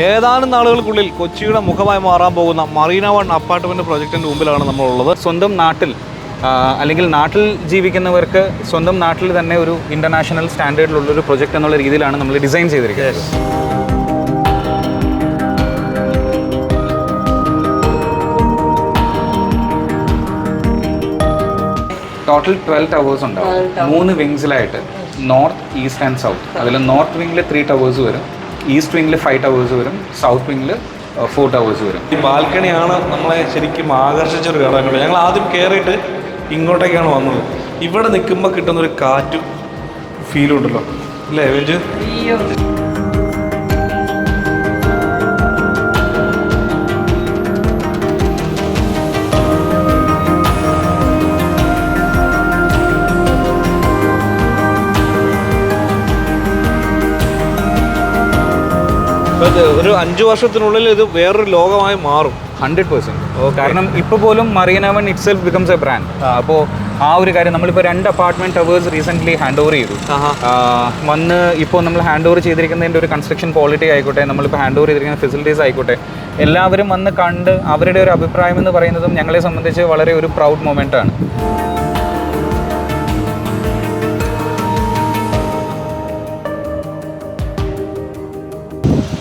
ഏതാനും നാളുകൾക്കുള്ളിൽ കൊച്ചിയുടെ മുഖമായി മാറാൻ പോകുന്ന മറീന വൺ അപ്പാർട്ട്മെൻറ്റ് പ്രൊജക്റ്റിൻ്റെ മുമ്പിലാണ് നമ്മളുള്ളത്. സ്വന്തം നാട്ടിൽ അല്ലെങ്കിൽ നാട്ടിൽ ജീവിക്കുന്നവർക്ക് സ്വന്തം നാട്ടിൽ തന്നെ ഒരു ഇൻ്റർനാഷണൽ സ്റ്റാൻഡേർഡിലുള്ളൊരു പ്രൊജക്റ്റ് എന്നുള്ള രീതിയിലാണ് നമ്മൾ ഡിസൈൻ ചെയ്തിരിക്കുന്നത്. ടോട്ടൽ 12 ടവേഴ്സ് ഉണ്ടാവും, 3 വിങ്സിലായിട്ട്, നോർത്ത്, ഈസ്റ്റ് ആൻഡ് സൗത്ത്. അതിൽ നോർത്ത് വിങ്ങിൽ 3 ടവേഴ്സ് വരും, ഈസ്റ്റ് വിങ്ങിൽ 5 ടവേഴ്സ് വരും, സൗത്ത് വിങ്ങിൽ 4 ടവേഴ്സ് വരും. ഈ ബാൽക്കണിയാണ് നമ്മളെ ശരിക്കും ആകർഷിച്ചൊരു ഘടകങ്ങൾ. ഞങ്ങൾ ആദ്യം കയറിയിട്ട് ഇങ്ങോട്ടേക്കാണ് വന്നത്. ഇവിടെ നിൽക്കുമ്പോൾ കിട്ടുന്നൊരു കാറ്റും ഫീലും ഉണ്ടല്ലോ അല്ലേ വെജ്? ഒരു 5 വർഷത്തിനുള്ളിൽ ഇത് വേറൊരു ലോകമായി മാറും 100%. കാരണം ഇപ്പോൾ പോലും Marina one it self becomes A brand. അപ്പോൾ ആ ഒരു കാര്യം നമ്മളിപ്പോൾ 2 apartment towers recently hand over ചെയ്തു. വന്ന് ഇപ്പോൾ നമ്മൾ ഹാൻഡ് ഓവർ ചെയ്തിരിക്കുന്നതിൻ്റെ ഒരു കൺസ്ട്രക്ഷൻ ക്വാളിറ്റി ആയിക്കോട്ടെ, നമ്മളിപ്പോൾ ഹാൻഡ് ഓവർ ചെയ്തിരിക്കുന്ന ഫെസിലിറ്റീസ് ആയിക്കോട്ടെ, എല്ലാവരും വന്ന് കണ്ട് അവരുടെ ഒരു അഭിപ്രായം എന്ന് പറയുന്നതും ഞങ്ങളെ സംബന്ധിച്ച് വളരെ ഒരു പ്രൗഡ് മൊമെൻ്റ് ആണ്.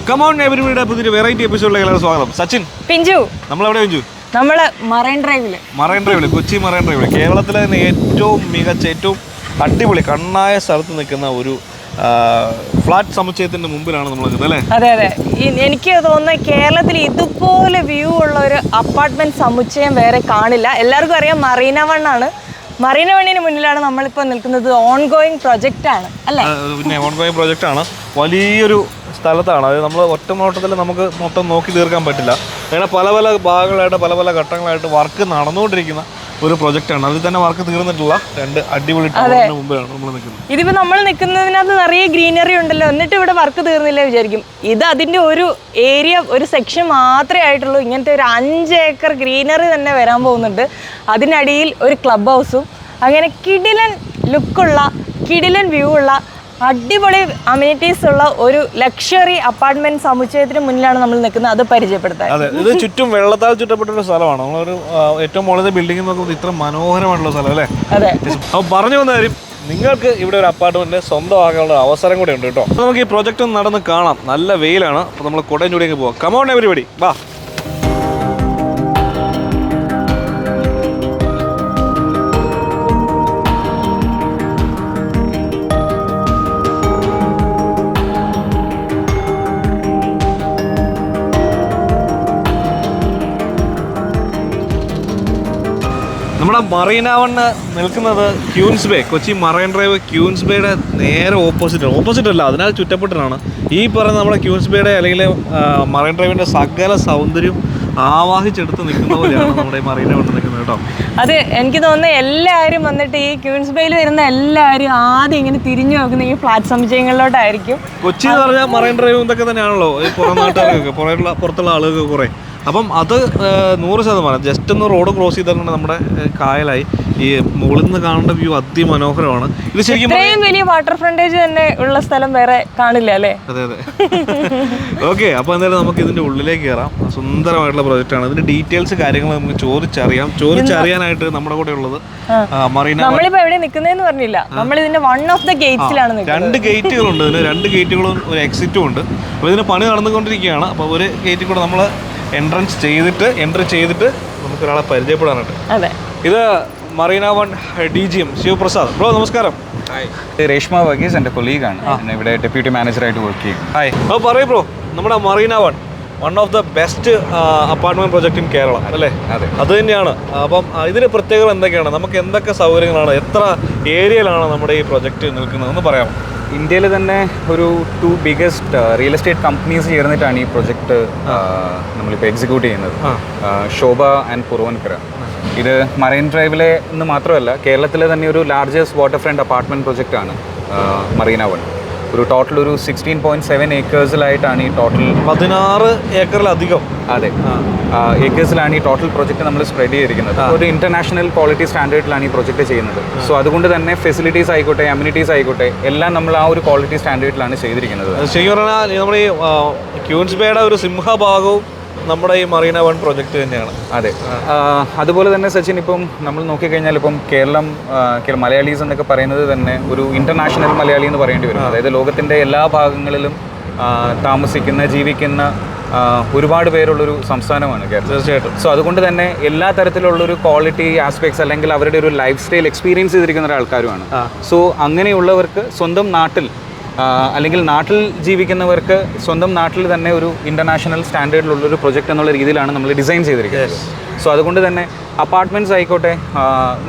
കമോൺ എവരിബഡിയുടെ പുതിയൊരു വെറൈറ്റി എപ്പിസോഡിലേക്ക് എല്ലാവരും സ്വാഗതം. സച്ചിൻ, പിഞ്ചു, നമ്മളെവിടെ പിഞ്ചു? നമ്മള് മറൈൻ ഡ്രൈവില് കൊച്ചി മറൈൻ ഡ്രൈവില് കേരളത്തിലെ തന്നെ ഏറ്റവും മികച്ച, ഏറ്റവും അടിപൊളി കണ്ണായ സ്ഥലത്ത് നിൽക്കുന്ന ഒരു ഫ്ലാറ്റ് സമുച്ചയത്തിന്റെ മുമ്പിലാണ് നമ്മൾ നിൽക്കുന്നത് അല്ലേ? അതെ അതെ. എനിക്ക് തോന്നുന്നത് കേരളത്തിൽ ഇതുപോലെ വ്യൂ ഉള്ള ഒരു അപ്പാർട്ട്മെന്റ് സമുച്ചയം വേറെ കാണില്ല. എല്ലാവർക്കും അറിയാം മറീന വൺ ആണ്. മറീന വണ്ണിന് മുന്നിലാണ് നമ്മളിപ്പോൾ നിൽക്കുന്നത്. ഓൺഗോയിങ് പ്രൊജക്റ്റ് ആണ് അല്ലേ? പിന്നെ ഓൺഗോയിങ് പ്രൊജക്റ്റ് ആണ്. വലിയൊരു സ്ഥലത്താണ്. അത് നമ്മൾ ഒറ്റ നോട്ടത്തിൽ നമുക്ക് മൊത്തം നോക്കി തീർക്കാൻ പറ്റില്ല. അങ്ങനെ പല പല ഭാഗങ്ങളായിട്ട് പല പല ഘട്ടങ്ങളായിട്ട് വർക്ക് നടന്നുകൊണ്ടിരിക്കുന്ന ഒരു പ്രൊജക്റ്റാണ്. അതിൽ തന്നെ വർക്ക് തീർന്നിട്ടുള്ള 2 അടിപൊളി ടവറിന് മുമ്പിലാണ് നമ്മൾ നിൽക്കുന്നത്. ഇതിപ്പോൾ നമ്മൾ നിൽക്കുന്നതിനകത്ത് നിറയെ ഗ്രീനറി ഉണ്ടല്ലോ, എന്നിട്ട് ഇവിടെ വർക്ക് തീർന്നില്ല വിചാരിക്കും. ഇത് അതിൻ്റെ ഒരു ഏരിയ, ഒരു സെക്ഷൻ മാത്രമേ ആയിട്ടുള്ളൂ. ഇങ്ങനത്തെ ഒരു 5 ഏക്കർ ഗ്രീനറി തന്നെ വരാൻ പോകുന്നുണ്ട്. അതിനടിയിൽ ഒരു ക്ലബ് ഹൗസും, അങ്ങനെ കിടിലൻ ലുക്കുള്ള, കിടിലൻ വ്യൂ ഉള്ള, അടിപൊളി അമ്യൂണിറ്റീസ് ഉള്ള ഒരു ലക്ഷറി അപ്പാർട്ട്മെന്റ് സമുച്ചയത്തിന് മുന്നിലാണ് നമ്മൾ നിൽക്കുന്നത്. അത് പരിചയപ്പെടുത്താൻ. അതെ, ഇത് ചുറ്റും വെള്ളത്താൽ ചുറ്റപ്പെട്ട ഒരു സ്ഥലമാണ്. നമ്മളൊരു ഏറ്റവും മുകളിലത്തെ ബിൽഡിംഗ് നോക്കുമ്പോൾ ഇത്ര മനോഹരമായിട്ടുള്ള സ്ഥലം അല്ലേ? അതെ. അപ്പോൾ പറഞ്ഞു വന്ന കാര്യം, നിങ്ങൾക്ക് ഇവിടെ ഒരു അപ്പാർട്ട്മെന്റ് സ്വന്തമാക്കാനുള്ള അവസരം കൂടെ ഉണ്ട് കേട്ടോ. നമുക്ക് ഈ പ്രൊജക്റ്റ് ഒന്ന് നടന്ന് കാണാം. നല്ല വെയിലാണ്. അപ്പോൾ നമ്മൾ കുടയും ചൂടിയൊക്കെ പോവാം. കമോൺ എവരിബഡി, വാ. നമ്മുടെ മറീന വണ്ണ് നിൽക്കുന്നത് ക്യൂൻസ് ബേ, കൊച്ചി മറൈൻ ഡ്രൈവ് ക്യൂൻസ് ബേയുടെ നേരെ ഓപ്പോസിറ്റ് അല്ല, അതിനാൽ ചുറ്റപ്പെട്ടിട്ടാണ്. ഈ പറയുന്ന നമ്മുടെ ക്യൂൻസ് ബേയുടെ അല്ലെങ്കിൽ മറൈൻ ഡ്രൈവിൻ്റെ സകല സൗന്ദര്യം ആവാഹിച്ചെടുത്ത് നിൽക്കുന്ന പോലെയാണ് നമ്മുടെ മറീന വണ്ണ് നിൽക്കുന്നത് കേട്ടോ. അത് എനിക്ക് തോന്നുന്നത് എല്ലാവരും വന്നിട്ട് ഈ ക്യൂൻസ് ബേയിൽ വരുന്ന എല്ലാവരും ആദ്യം ഇങ്ങനെ തിരിഞ്ഞു നോക്കുന്ന ഈ ഫ്ലാറ്റ് സമുച്ചയങ്ങളിലോട്ടായിരിക്കും. കൊച്ചി എന്ന് പറഞ്ഞാൽ മറൈൻ ഡ്രൈവ് ഇതൊക്കെ തന്നെയാണല്ലോ ഈ പുറം നാട്ടുകാർക്കൊക്കെ, പുറത്തുള്ള ആളുകൾക്ക് കുറേ. അപ്പം അത് 100% ജസ്റ്റ് ഒന്ന് റോഡ് ക്രോസ് ചെയ്തിട്ടുണ്ട് നമ്മുടെ കായലായി. ഈ മുകളിൽ നിന്ന് കാണേണ്ട വ്യൂ അതിമനോഹരമാണ്. ഇത് ശരിക്കും ഇത്രയും വലിയ വാട്ടർ ഫ്രണ്ടേജ് തന്നെ ഉള്ള സ്ഥലം വേറെ കാണില്ല അല്ലേ? അതെ അതെ. ഓക്കെ, അപ്പോൾ എന്തായാലും നമുക്ക് ഇതിൻ്റെ ഉള്ളിലേക്ക് കയറാം. സുന്ദരമായിട്ടുള്ള പ്രൊജക്റ്റാണ്. ഇതിന്റെ ഡീറ്റെയിൽസ് കാര്യങ്ങൾ നമുക്ക് ചോദിച്ചറിയാനായിട്ട് നമ്മുടെ കൂടെ ഉള്ളത് മറീന. നമ്മളിപ്പോ എവിടെ നിൽക്കുന്നതെന്ന് പറഞ്ഞില്ല. നമ്മൾ ഇതിന്റെ വൺ ഓഫ് ദ ഗേറ്റ്സിലാണ് നിൽക്കുന്നത്. 2 ഗേറ്റുകളുണ്ട് ഇതിന്. 2 ഗേറ്റുകളും ഒരു എക്സിറ്റും ഉണ്ട്. അപ്പോൾ ഇതിന് പണി നടന്നുകൊണ്ടിരിക്കുകയാണ്. അപ്പോൾ ഒരു ഗേറ്റിൽ കൂടെ നമ്മൾ എൻട്രി ചെയ്തിട്ട് നമുക്ക് ഒരാളെ പരിചയപ്പെടാനായിട്ട്. അതെ, ഇത് Marina one DGM Sivaprasad. Bro നമസ്കാരം. രേഷ്മ വർഗീസ് എൻ്റെ കൊളീഗാണ്. ഇവിടെ ഡെപ്യൂട്ടി മാനേജറായിട്ട് വർക്ക് ചെയ്യും. ഹായ്. അപ്പോൾ പറയൂ ബ്രോ, നമ്മുടെ Marina one of the best apartment project in Kerala അല്ലേ? അതെ, അത് തന്നെയാണ്. അപ്പം ഇതിന് പ്രത്യേകത എന്തൊക്കെയാണ്? നമുക്ക് എന്തൊക്കെ സൗകര്യങ്ങളാണ്, എത്ര ഏരിയയിലാണ് നമ്മുടെ ഈ പ്രൊജക്ട് നിൽക്കുന്നതെന്ന് പറയാമോ? ഇന്ത്യയിൽ തന്നെ ഒരു 2 ബിഗസ്റ്റ് റിയൽ എസ്റ്റേറ്റ് കമ്പനീസ് ചേർന്നിട്ടാണ് ഈ പ്രൊജക്റ്റ് നമ്മളിപ്പോൾ എക്സിക്യൂട്ട് ചെയ്യുന്നത്. ശോഭ ആൻഡ് പുറവൻകര. ഇത് മറൈൻ ഡ്രൈവിലെ എന്ന് മാത്രമല്ല കേരളത്തിലെ തന്നെ ഒരു ലാർജസ്റ്റ് വാട്ടർ ഫ്രണ്ട് അപ്പാർട്ട്മെൻറ്റ് പ്രൊജക്റ്റാണ് മറീന വൺ. ഒരു ടോട്ടൽ ഒരു 16.7 ഏക്കേഴ്സിലായിട്ടാണ് ഈ ടോട്ടൽ 16 ഏക്കറിലധികം. അതെ, ഏക്കേഴ്സിലാണ് ഈ ടോട്ടൽ പ്രൊജക്റ്റ് നമ്മൾ സ്പ്രെഡ് ചെയ്തിരിക്കുന്നത്. ഒരു ഇന്റർനാഷണൽ ക്വാളിറ്റി സ്റ്റാൻഡേർഡിലാണ് ഈ പ്രൊജക്റ്റ് ചെയ്യുന്നത്. സോ അതുകൊണ്ട് തന്നെ ഫെസിലിറ്റീസ് ആയിക്കോട്ടെ, അമ്യൂണിറ്റീസ് ആയിക്കോട്ടെ, എല്ലാം നമ്മൾ ആ ഒരു ക്വാളിറ്റി സ്റ്റാൻഡേർഡിലാണ് ചെയ്തിരിക്കുന്നത്. ശരിക്കും പറഞ്ഞാൽ നമ്മുടെ ഈ ക്യൂൻസ് ബേയുടെ ഒരു സിംഹഭാഗവും നമ്മുടെ ഈ മറീന വൺ പ്രൊജക്റ്റ് തന്നെയാണ്. അതെ, അതുപോലെ തന്നെ സച്ചിൻ, ഇപ്പം നമ്മൾ നോക്കിക്കഴിഞ്ഞാൽ ഇപ്പം മലയാളീസ് എന്നൊക്കെ പറയുന്നത് തന്നെ ഒരു ഇന്റർനാഷണൽ മലയാളി എന്ന് പറയേണ്ടി വരും. അതായത് ലോകത്തിൻ്റെ എല്ലാ ഭാഗങ്ങളിലും താമസിക്കുന്ന, ജീവിക്കുന്ന ഒരുപാട് പേരുള്ളൊരു സംസ്ഥാനമാണ് കേരളം. തീർച്ചയായിട്ടും. സോ അതുകൊണ്ട് തന്നെ എല്ലാ തരത്തിലുള്ളൊരു ക്വാളിറ്റി ആസ്പെക്ട്സ് അല്ലെങ്കിൽ അവരുടെ ഒരു ലൈഫ് സ്റ്റൈൽ എക്സ്പീരിയൻസ് ചെയ്തിരിക്കുന്ന ഒരാൾക്കാരുമാണ്. സോ അങ്ങനെയുള്ളവർക്ക് സ്വന്തം നാട്ടിൽ അല്ലെങ്കിൽ നാട്ടിൽ ജീവിക്കുന്നവർക്ക് സ്വന്തം നാട്ടിൽ തന്നെ ഒരു ഇന്റർനാഷണൽ സ്റ്റാൻഡേർഡിലുള്ളൊരു പ്രൊജക്റ്റ് എന്നുള്ള രീതിയിലാണ് നമ്മൾ ഡിസൈൻ ചെയ്തിരിക്കുന്നത്. സോ അതുകൊണ്ട് തന്നെ അപ്പാർട്ട്മെന്റ്സ് ആയിക്കോട്ടെ,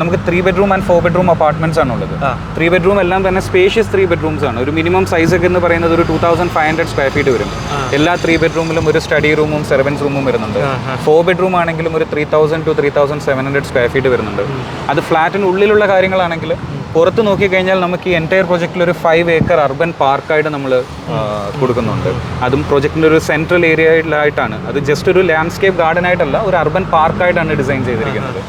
നമുക്ക് 3 bedroom and 4 bedroom അപ്പാർട്ട്മെന്റ്സ് ആണുള്ളത്. 3 bedroom എല്ലാം തന്നെ സ്പേഷ്യസ് 3 bedrooms ആണ്. ഒരു മിനിമം സൈസ് ഒക്കെ എന്ന് പറയുന്നത് ഒരു 2500 square feet വരും. എല്ലാ 3 bedroomലും ഒരു സ്റ്റഡി റൂമും സെർവൻസ് റൂമും വരുന്നുണ്ട്. 4 bedroom ആണെങ്കിലും ഒരു 3000 to 3700 square feet വരുന്നുണ്ട്. അത് ഫ്ലാറ്റിനുള്ളിലുള്ള കാര്യങ്ങളാണെങ്കിൽ പുറത്ത് നോക്കിക്കഴിഞ്ഞാൽ നമുക്ക് ഈ എൻറ്റയർ പ്രൊജക്റ്റിൽ ഒരു 5 acre അർബൻ പാർക്കായിട്ട് നമ്മൾ കൊടുക്കുന്നുണ്ട്. അതും പ്രൊജക്റ്റിൻ്റെ ഒരു സെൻട്രൽ ഏരിയയിലായിട്ടാണ്. അത് ജസ്റ്റ് ഒരു ലാൻഡ്സ്കേപ്പ് ഗാർഡൻ ആയിട്ടല്ല, ഒരു അർബൻ പാർക്കായിട്ടാണ് ഡിസൈൻ ചെയ്തിരിക്കുന്നത്.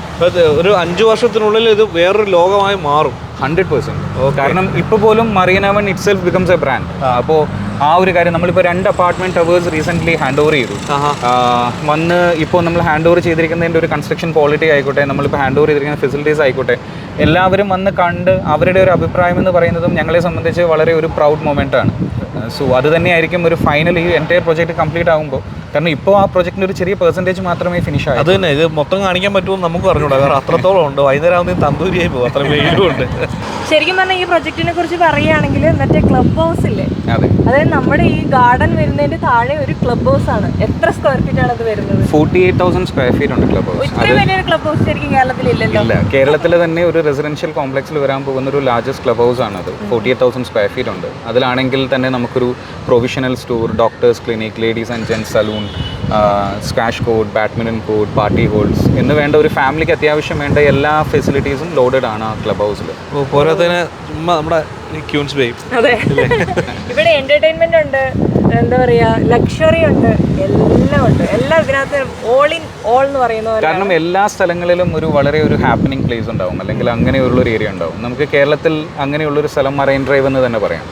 ഒരു 5 വർഷത്തിനുള്ളിൽ ഇത് വേറൊരു ലോകമായി മാറും 100%. കാരണം ഇപ്പോൾ പോലും Marina one it self becomes A brand. അപ്പോൾ ആ ഒരു കാര്യം നമ്മളിപ്പോൾ 2 apartment towers recently hand over ചെയ്തു. ഇപ്പോൾ നമ്മൾ ഹാൻഡ് ഓവർ ചെയ്തിരിക്കുന്നതിൻ്റെ ഒരു കൺസ്ട്രക്ഷൻ ക്വാളിറ്റി ആയിക്കോട്ടെ, നമ്മളിപ്പോൾ ഹാൻഡ് ഓവർ ചെയ്തിരിക്കുന്ന ഫെസിലിറ്റീസ് ആയിക്കോട്ടെ, എല്ലാവരും വന്ന് കണ്ട് അവരുടെ ഒരു അഭിപ്രായം എന്ന് പറയുന്നതും ഞങ്ങളെ സംബന്ധിച്ച് വളരെ ഒരു പ്രൗഡ് മൊമെൻ്റ് ആണ്. സോ അത് തന്നെയായിരിക്കും ഒരു ഫൈനൽ ഈ എൻറ്റയർ പ്രൊജക്റ്റ് കംപ്ലീറ്റ് ആകുമ്പോൾ. കാരണം ഇപ്പോൾ ആ പ്രൊജക്റ്റിൻ്റെ ഒരു ചെറിയ പെർസെൻറ്റേജ് മാത്രമേ ഫിനിഷ് ആയി. അത് തന്നെ, ഇത് മൊത്തം കാണിക്കാൻ പറ്റുമെന്ന് നമുക്ക് പറഞ്ഞൂടാ. കാരണം അത്രത്തോളം ഉണ്ട്. വൈകുന്നേരം ആവുന്നതിന് തന്തൂരിയായി പോകും, അത്ര വെയിലും ഉണ്ട്. ശരിക്കും പറഞ്ഞാൽ ഈ പ്രൊജക്റ്റിനെ കുറിച്ച് പറയുകയാണെങ്കിൽ മറ്റേ ക്ലബ് ഹൗസ് ഇല്ലേ, അതെ, അതായത് നമ്മുടെ ഈ ഗാർഡൻ വരുന്നതിന്റെ താഴെ ഒരു ക്ലബ് ഹൗസ് ആണ്. എത്ര സ്ക്വയർ ഫീറ്റ് ആണ് അത് വരുന്നത്? 48,000 square feet ഉണ്ട് ക്ലബ് ഹൗസ്. ഇത്രയും വലിയൊരു ക്ലബ് ഹൗസ് ശരിക്കും കേരളത്തിൽ ഇല്ലല്ലോ. ഇല്ല, കേരളത്തിലെ തന്നെ ഒരു റെസിഡൻഷ്യൽ കോംപ്ലക്സിൽ വരാൻ പോകുന്ന ഒരു ലാർജസ്റ്റ് ക്ലബ് ഹൗസ് ആണ് അത്. 48,000 square feet ഉണ്ട്. അതിലാണെങ്കിൽ തന്നെ നമുക്കൊരു provisional store, doctors clinic, ladies and gents salon, squash court, badminton court, party halls എന്ന് വേണ്ട ഒരു ഫാമിലിക്ക് അത്യാവശ്യം വേണ്ട എല്ലാ ഫെസിലിറ്റീസും ലോഡഡ് ആണ് ആ ക്ലബ് ഹൗസിൽ. പോരാത്തതിന് നമ്മുടെ ക്യൂൻസ് ബേ, അതെ, ഇവിടെ എന്റർടൈൻമെന്റ് ഉണ്ട്, എന്താ പറയാ, ലക്ഷറി ഉണ്ട്, എല്ലാം ഉണ്ട്. എല്ലാം ഇതിനകത്ത് ഓൾ ഇൻ ഓൾ എന്ന് പറയുന്ന. കാരണം എല്ലാ സ്ഥലങ്ങളിലും ഒരു വളരെ ഒരു ഹാപ്പനിങ് പ്ലേസ് ഉണ്ടാവും, അല്ലെങ്കിൽ അങ്ങനെയുള്ളൊരു ഏരിയ ഉണ്ടാവും. നമുക്ക് കേരളത്തിൽ അങ്ങനെയുള്ളൊരു സ്ഥലം മറൈൻ ഡ്രൈവ് എന്ന് തന്നെ പറയാം.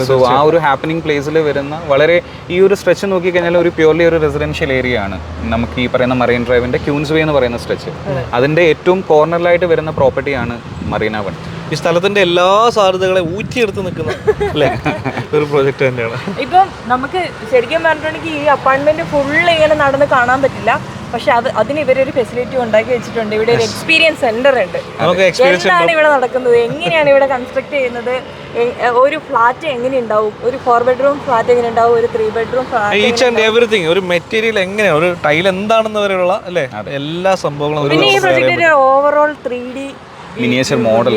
സോ ആ ഒരു ഹാപ്പനിങ് പ്ലേസിൽ വരുന്ന വളരെ ഈ ഒരു സ്ട്രെച്ച് നോക്കിക്കഴിഞ്ഞാൽ ഒരു പ്യൂർലി ഒരു റെസിഡൻഷ്യൽ ഏരിയ ആണ് നമുക്ക് ഈ പറയുന്ന മറൈൻ ഡ്രൈവിന്റെ ക്യൂൻസ് വേ എന്ന് പറയുന്ന സ്ട്രെച്ച്. അതിന്റെ ഏറ്റവും കോർണറിലായിട്ട് വരുന്ന പ്രോപ്പർട്ടിയാണ് മറീന വൺ. ഈ സ്ഥലത്തിന്റെ എല്ലാ സാധ്യതകളെ ഊറ്റിയെടുത്ത് നിൽക്കുന്ന അല്ലേ ഒരു പ്രോജക്റ്റ് തന്നെയാണ്. ഇപ്പം നമുക്ക് ശരിക്കും പറഞ്ഞിട്ടുണ്ടെങ്കിൽ ഈ അപ്പാർട്ട്മെന്റ് ഫുള്ള് ഇങ്ങനെ നടന്ന് കാണാൻ പറ്റില്ല. പക്ഷെ അതിന് ഇവരൊരു ഫെസിലിറ്റി ഉണ്ടാക്കി വെച്ചിട്ടുണ്ട്. ഇവിടെ ഒരു എക്സ്പീരിയൻസ് സെന്റർ ഉണ്ട്. എന്താണ് ഇവിടെ നടക്കുന്നത്, എങ്ങനെയാണ് ഇവിടെ കൺസ്ട്രക്ട് ചെയ്യുന്നത്, ഒരു ഫ്ലാറ്റ് എങ്ങനെ ഉണ്ടാവും, ഒരു 4 bedroom ഫ്ലാറ്റ് എങ്ങനെ ഉണ്ടാവും, ഒരു 3 bedroom flat, each and everything, ഒരു മെറ്റീരിയൽ എങ്ങനെയാണ്, ഒരു ടൈൽ എന്താണെന്ന് വരെയുള്ള അല്ലേ എല്ലാ സംഭവങ്ങളും. പിന്നെ ഈ പ്രൊജക്ടിന്റെ ഓവറോൾ 3D മിനിയേച്ചർ മോഡൽ.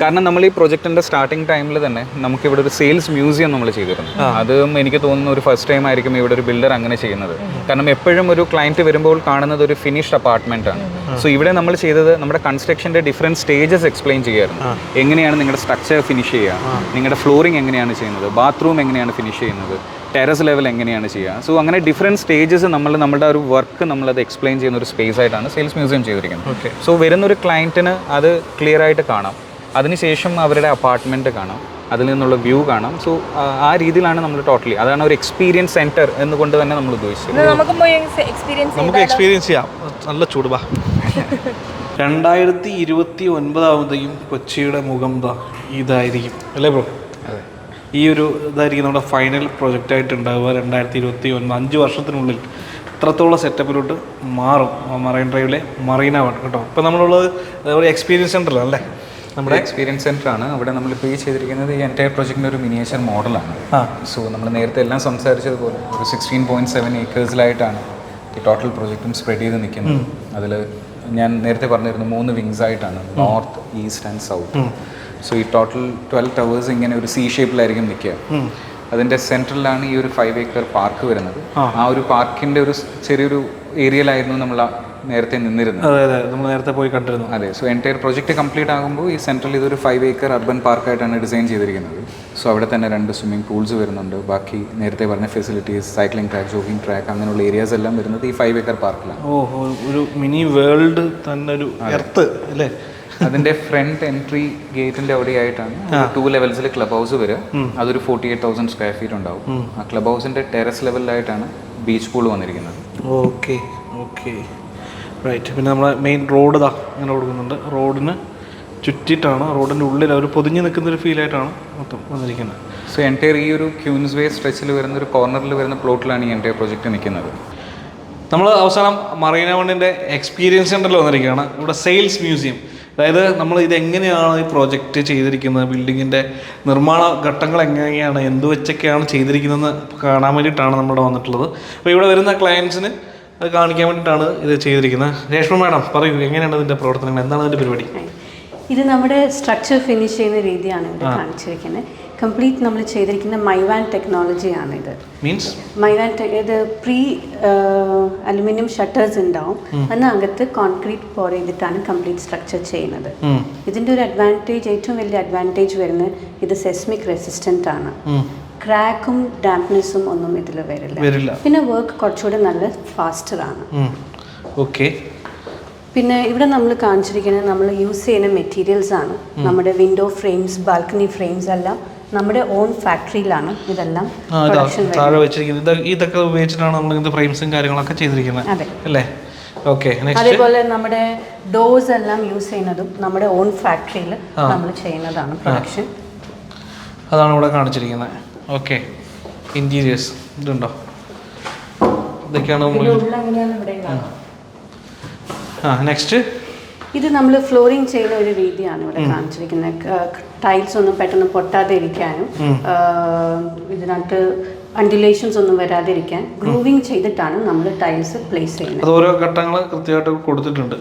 കാരണം നമ്മൾ ഈ പ്രൊജക്ടിന്റെ സ്റ്റാർട്ടിംഗ് ടൈമിൽ തന്നെ നമുക്ക് ഇവിടെ ഒരു സെയിൽസ് മ്യൂസിയം നമ്മൾ ചെയ്തിരുന്നു. അതും എനിക്ക് തോന്നുന്നു ഒരു ഫസ്റ്റ് ടൈം ആയിരിക്കും ഇവിടെ ഒരു ബിൽഡർ അങ്ങനെ ചെയ്യുന്നത്. കാരണം എപ്പോഴും ഒരു ക്ലയന്റ് വരുമ്പോൾ കാണുന്നത് ഒരു ഫിനിഷ്ഡ് അപ്പാർട്ട്മെന്റ് ആണ്. സോ ഇവിടെ നമ്മൾ ചെയ്തത് നമ്മുടെ കൺസ്ട്രക്ഷന്റെ ഡിഫറെന്റ് സ്റ്റേജസ് എക്സ്പ്ലെയിൻ ചെയ്യായിരുന്നു. എങ്ങനെയാണ് നിങ്ങളുടെ സ്ട്രക്ചർ ഫിനിഷ് ചെയ്യുക, നിങ്ങളുടെ ഫ്ലോറിംഗ് എങ്ങനെയാണ് ചെയ്യുന്നത്, ബാത്റൂം എങ്ങനെയാണ് ഫിനിഷ് ചെയ്യുന്നത്, ടെറസ് ലെവൽ എങ്ങനെയാണ് ചെയ്യുക. സോ അങ്ങനെ ഡിഫറെൻറ്റ് സ്റ്റേജസ് നമ്മുടെ ഒരു വർക്ക് നമ്മളത് എക്സ്പ്ലെയിൻ ചെയ്യുന്ന ഒരു സ്പേസ് ആയിട്ടാണ് സെയിൽസ് മ്യൂസിയം ചെയ്തിരിക്കുന്നത്. സോ വരുന്നൊരു ക്ലയൻറ്റിന് അത് ക്ലിയർ ആയിട്ട് കാണാം. അതിനുശേഷം അവരുടെ അപ്പാർട്ട്മെൻറ്റ് കാണാം, അതിൽ നിന്നുള്ള വ്യൂ കാണാം. സോ ആ രീതിയിലാണ് നമ്മൾ ടോട്ടലി, അതാണ് ഒരു എക്സ്പീരിയൻസ് സെൻറ്റർ എന്നുകൊണ്ട് തന്നെ നമ്മൾ ഉദ്ദേശിച്ചത്. നമുക്ക് എക്സ്പീരിയൻസ് ചെയ്യാം. നല്ല ചൂടുവാ. 2029 ആവുമ്പോഴത്തേക്കും കൊച്ചിയുടെ മുഖം ഇതായിരിക്കും അല്ലേ ബ്രോ? ഈ ഒരു ഇതായിരിക്കും നമ്മുടെ ഫൈനൽ പ്രൊജക്റ്റായിട്ട് ഉണ്ടാവുക. 2029 5 വർഷത്തിനുള്ളിൽ ഇത്രത്തോളം സെറ്റപ്പിലോട്ട് മാറും മറൈൻ ഡ്രൈവിലെ മറീന വൺ കേട്ടോ. ഇപ്പോൾ നമ്മളുള്ളത് ഒരു എക്സ്പീരിയൻസ് സെൻ്ററിലല്ലേ? നമ്മുടെ എക്സ്പീരിയൻസ് സെൻ്ററാണ്. അവിടെ നമ്മളിപ്പോൾ ഈ ചെയ്തിരിക്കുന്നത് ഈ എൻറ്റയർ പ്രൊജക്റ്റിൻ്റെ ഒരു മിനിയേച്ചർ മോഡലാണ്. സോ നമ്മൾ നേരത്തെ എല്ലാം സംസാരിച്ചതുപോലെ ഒരു 16.7 ഏക്കേഴ്സിലായിട്ടാണ് ഈ ടോട്ടൽ പ്രൊജക്റ്റും സ്പ്രെഡ് ചെയ്ത് നിൽക്കുന്നത്. അതിൽ ഞാൻ നേരത്തെ പറഞ്ഞിരുന്നു 3 വിങ്സ് ആയിട്ടാണ്, north, east and south. So ഈ ടോട്ടൽ 12 towers ഇങ്ങനെ ഒരു സി ഷേപ്പിലായിരിക്കും നിൽക്കുക. അതിൻ്റെ സെൻട്രലിലാണ് ഈ ഒരു 5 acre പാർക്ക് വരുന്നത്. ആ ഒരു പാർക്കിൻ്റെ ഒരു ചെറിയൊരു ഏരിയയിലായിരുന്നു നമ്മൾ നേരത്തെ നിന്നിരുന്നത്. അതെ അതെ, നമ്മൾ നേരത്തെ പോയി കണ്ടിരുന്നു. അതെ. സോ എൻറ്റയർ പ്രൊജക്റ്റ് കംപ്ലീറ്റ് ആകുമ്പോൾ ഈ സെൻട്രൽ ഇതൊരു 5 ഏക്കർ അർബൻ പാർക്കായിട്ടാണ് ഡിസൈൻ ചെയ്തിരിക്കുന്നത്. സോ അവിടെ തന്നെ 2 സ്വിമ്മിംഗ് പൂൾസ് വരുന്നുണ്ട്. ബാക്കി നേരത്തെ പറഞ്ഞ facilities, cycling track, jogging track, അങ്ങനെയുള്ള ഏരിയാസ് എല്ലാം വരുന്നത് ഈ 5 ഏക്കർ പാർക്കിലാണ്. ഓ, ഒരു മിനി വേൾഡ് തന്നെ, ഒരു എർത്ത് അല്ലേ? അതിൻ്റെ ഫ്രണ്ട് എൻട്രി ഗേറ്റിൻ്റെ അവിടെയായിട്ടാണ് 2 ലെവൽസിൽ ക്ലബ് ഹൗസ് വരിക. അതൊരു 48,000 സ്ക്വയർ ഫീറ്റ് ഉണ്ടാവും. ആ ക്ലബ് ഹൗസിൻ്റെ ടെറസ് ലെവലിലായിട്ടാണ് ബീച്ച് പൂൾ വന്നിരിക്കുന്നത്. Okay okay, right. പിന്നെ നമ്മളെ മെയിൻ റോഡ് ഇതാ അങ്ങനെ കൊടുക്കുന്നുണ്ട്. റോഡിന് ചുറ്റിയിട്ടാണ്, റോഡിൻ്റെ ഉള്ളിൽ അവർ പൊതിഞ്ഞ് നിൽക്കുന്നൊരു ഫീലായിട്ടാണ് മൊത്തം വന്നിരിക്കുന്നത്. സോ എൻറ്റയർ ഈ ഒരു ക്യൂൻസ് വേ സ്ട്രെച്ചിൽ വരുന്ന ഒരു കോർണറിൽ വരുന്ന പ്ലോട്ടിലാണ് ഈ എൻറ്റയർ പ്രൊജക്റ്റ് നിൽക്കുന്നത്. നമ്മൾ അവസാനം മറീന വണ്ണിൻ്റെ എക്സ്പീരിയൻസ് സെൻ്ററിൽ വന്നിരിക്കുകയാണ്. ഇവിടെ സെയിൽസ് മ്യൂസിയം, അതായത് നമ്മൾ ഇതെങ്ങനെയാണ് ഈ പ്രോജക്റ്റ് ചെയ്തിരിക്കുന്നത്, ബിൽഡിങ്ങിൻ്റെ നിർമ്മാണ ഘട്ടങ്ങൾ എങ്ങനെയാണ്, എന്ത് വെച്ചൊക്കെയാണ് ചെയ്തിരിക്കുന്നതെന്ന് കാണാൻ വേണ്ടിയിട്ടാണ് നമ്മളിവിടെ വന്നിട്ടുള്ളത്. അപ്പോൾ ഇവിടെ വരുന്ന ക്ലയൻസിന് അത് കാണിക്കാൻ വേണ്ടിയിട്ടാണ് ഇത് ചെയ്തിരിക്കുന്നത്. രേഷ്മ മാഡം പറയൂ, എങ്ങനെയാണ് ഇതിൻ്റെ പ്രവർത്തനങ്ങൾ, എന്താണ് ഇതിൻ്റെ പരിപാടി? ഇത് നമ്മുടെ സ്ട്രക്ചർ ഫിനിഷ് ചെയ്യുന്ന രീതിയാണ് ഇവിടെ കാണിച്ചിരിക്കുന്നത്. കംപ്ലീറ്റ് നമ്മൾ ചെയ്തിരിക്കുന്ന മൈവാൻ ടെക്നോളജിയാണ് ഇത്. മീൻസ് മൈവാൻ ഇത് പ്രീ അലുമിനിയം ഷട്ടേഴ്സ് ഉണ്ടാവും, അതിനകത്ത് കോൺക്രീറ്റ് പോർ ചെയ്തിട്ടാണ് കംപ്ലീറ്റ് സ്ട്രക്ചർ ചെയ്യുന്നത്. ഇതിൻ്റെ ഒരു അഡ്വാൻറ്റേജ്, ഏറ്റവും വലിയ അഡ്വാൻറ്റേജ് വരുന്നത് ഇത് സെസ്മിക് റെസിസ്റ്റൻ്റ് ആണ്. ക്രാക്കും ഡാംപ്നെസ്സും ഒന്നും ഇതിൽ വരില്ല. പിന്നെ വർക്ക് കുറച്ചുകൂടെ നല്ല ഫാസ്റ്റർ ആണ്. ഓക്കെ. പിന്നെ ഇവിടെ നമ്മൾ കാണിച്ചിരിക്കുന്നത് നമ്മൾ യൂസ് ചെയ്യുന്ന മെറ്റീരിയൽസ് ആണ്. നമ്മുടെ വിൻഡോ ഫ്രെയിംസ്, ബാൽക്കണി ഫ്രെയിംസ് എല്ലാം നമ്മുടെ ഓൺ ഫാക്ടറിയിലാണ് ഇതെല്ലാം താഴെ വെച്ചിരിക്കുന്നത്. ഇതൊക്കെ ഉപയോഗിച്ചിട്ടാണ് നമ്മൾ ഇങ്ങനത്തെ ഫ്രെയിംസും കാര്യങ്ങളൊക്കെ ചെയ്തിരിക്കുന്നത് അല്ലേ? ഓക്കെ. അതേപോലെ നമ്മുടെ ഡോർസ് എല്ലാം യൂസ് ചെയ്യുന്നതും നമ്മുടെ ഓൺ ഫാക്ടറിയിൽ നമ്മൾ ചെയ്യുന്നതാണ് പ്രൊഡക്ഷൻ. അതാണ് ഇവിടെ കാണിച്ചിരിക്കുന്നത്. ഓക്കെ. ഇന്റീരിയേഴ്സ് ഇതുണ്ടോ? ഇതൊക്കെയാണ് നെക്സ്റ്റ്. ഇത് നമ്മൾ ഫ്ലോറിംഗ് ചെയ്യുന്ന ഒരു രീതിയാണ് ഇവിടെ കാണിച്ചിരിക്കുന്നത്. ടൈൽസ് ഒന്നും പെട്ടെന്ന് പൊട്ടാതെ ഇരിക്കാനും ഇതിനകത്ത് അണ്ടിലേഷൻസ് ഒന്നും വരാതിരിക്കാൻ ഗ്രൂവിങ് ചെയ്തിട്ടാണ് നമ്മൾ ടൈൽസ് പ്ലേസ് ചെയ്യുന്നത്. അത് ഓരോ ഘട്ടങ്ങൾ കൃത്യമായിട്ട് കൊടുത്തിട്ടുണ്ട്.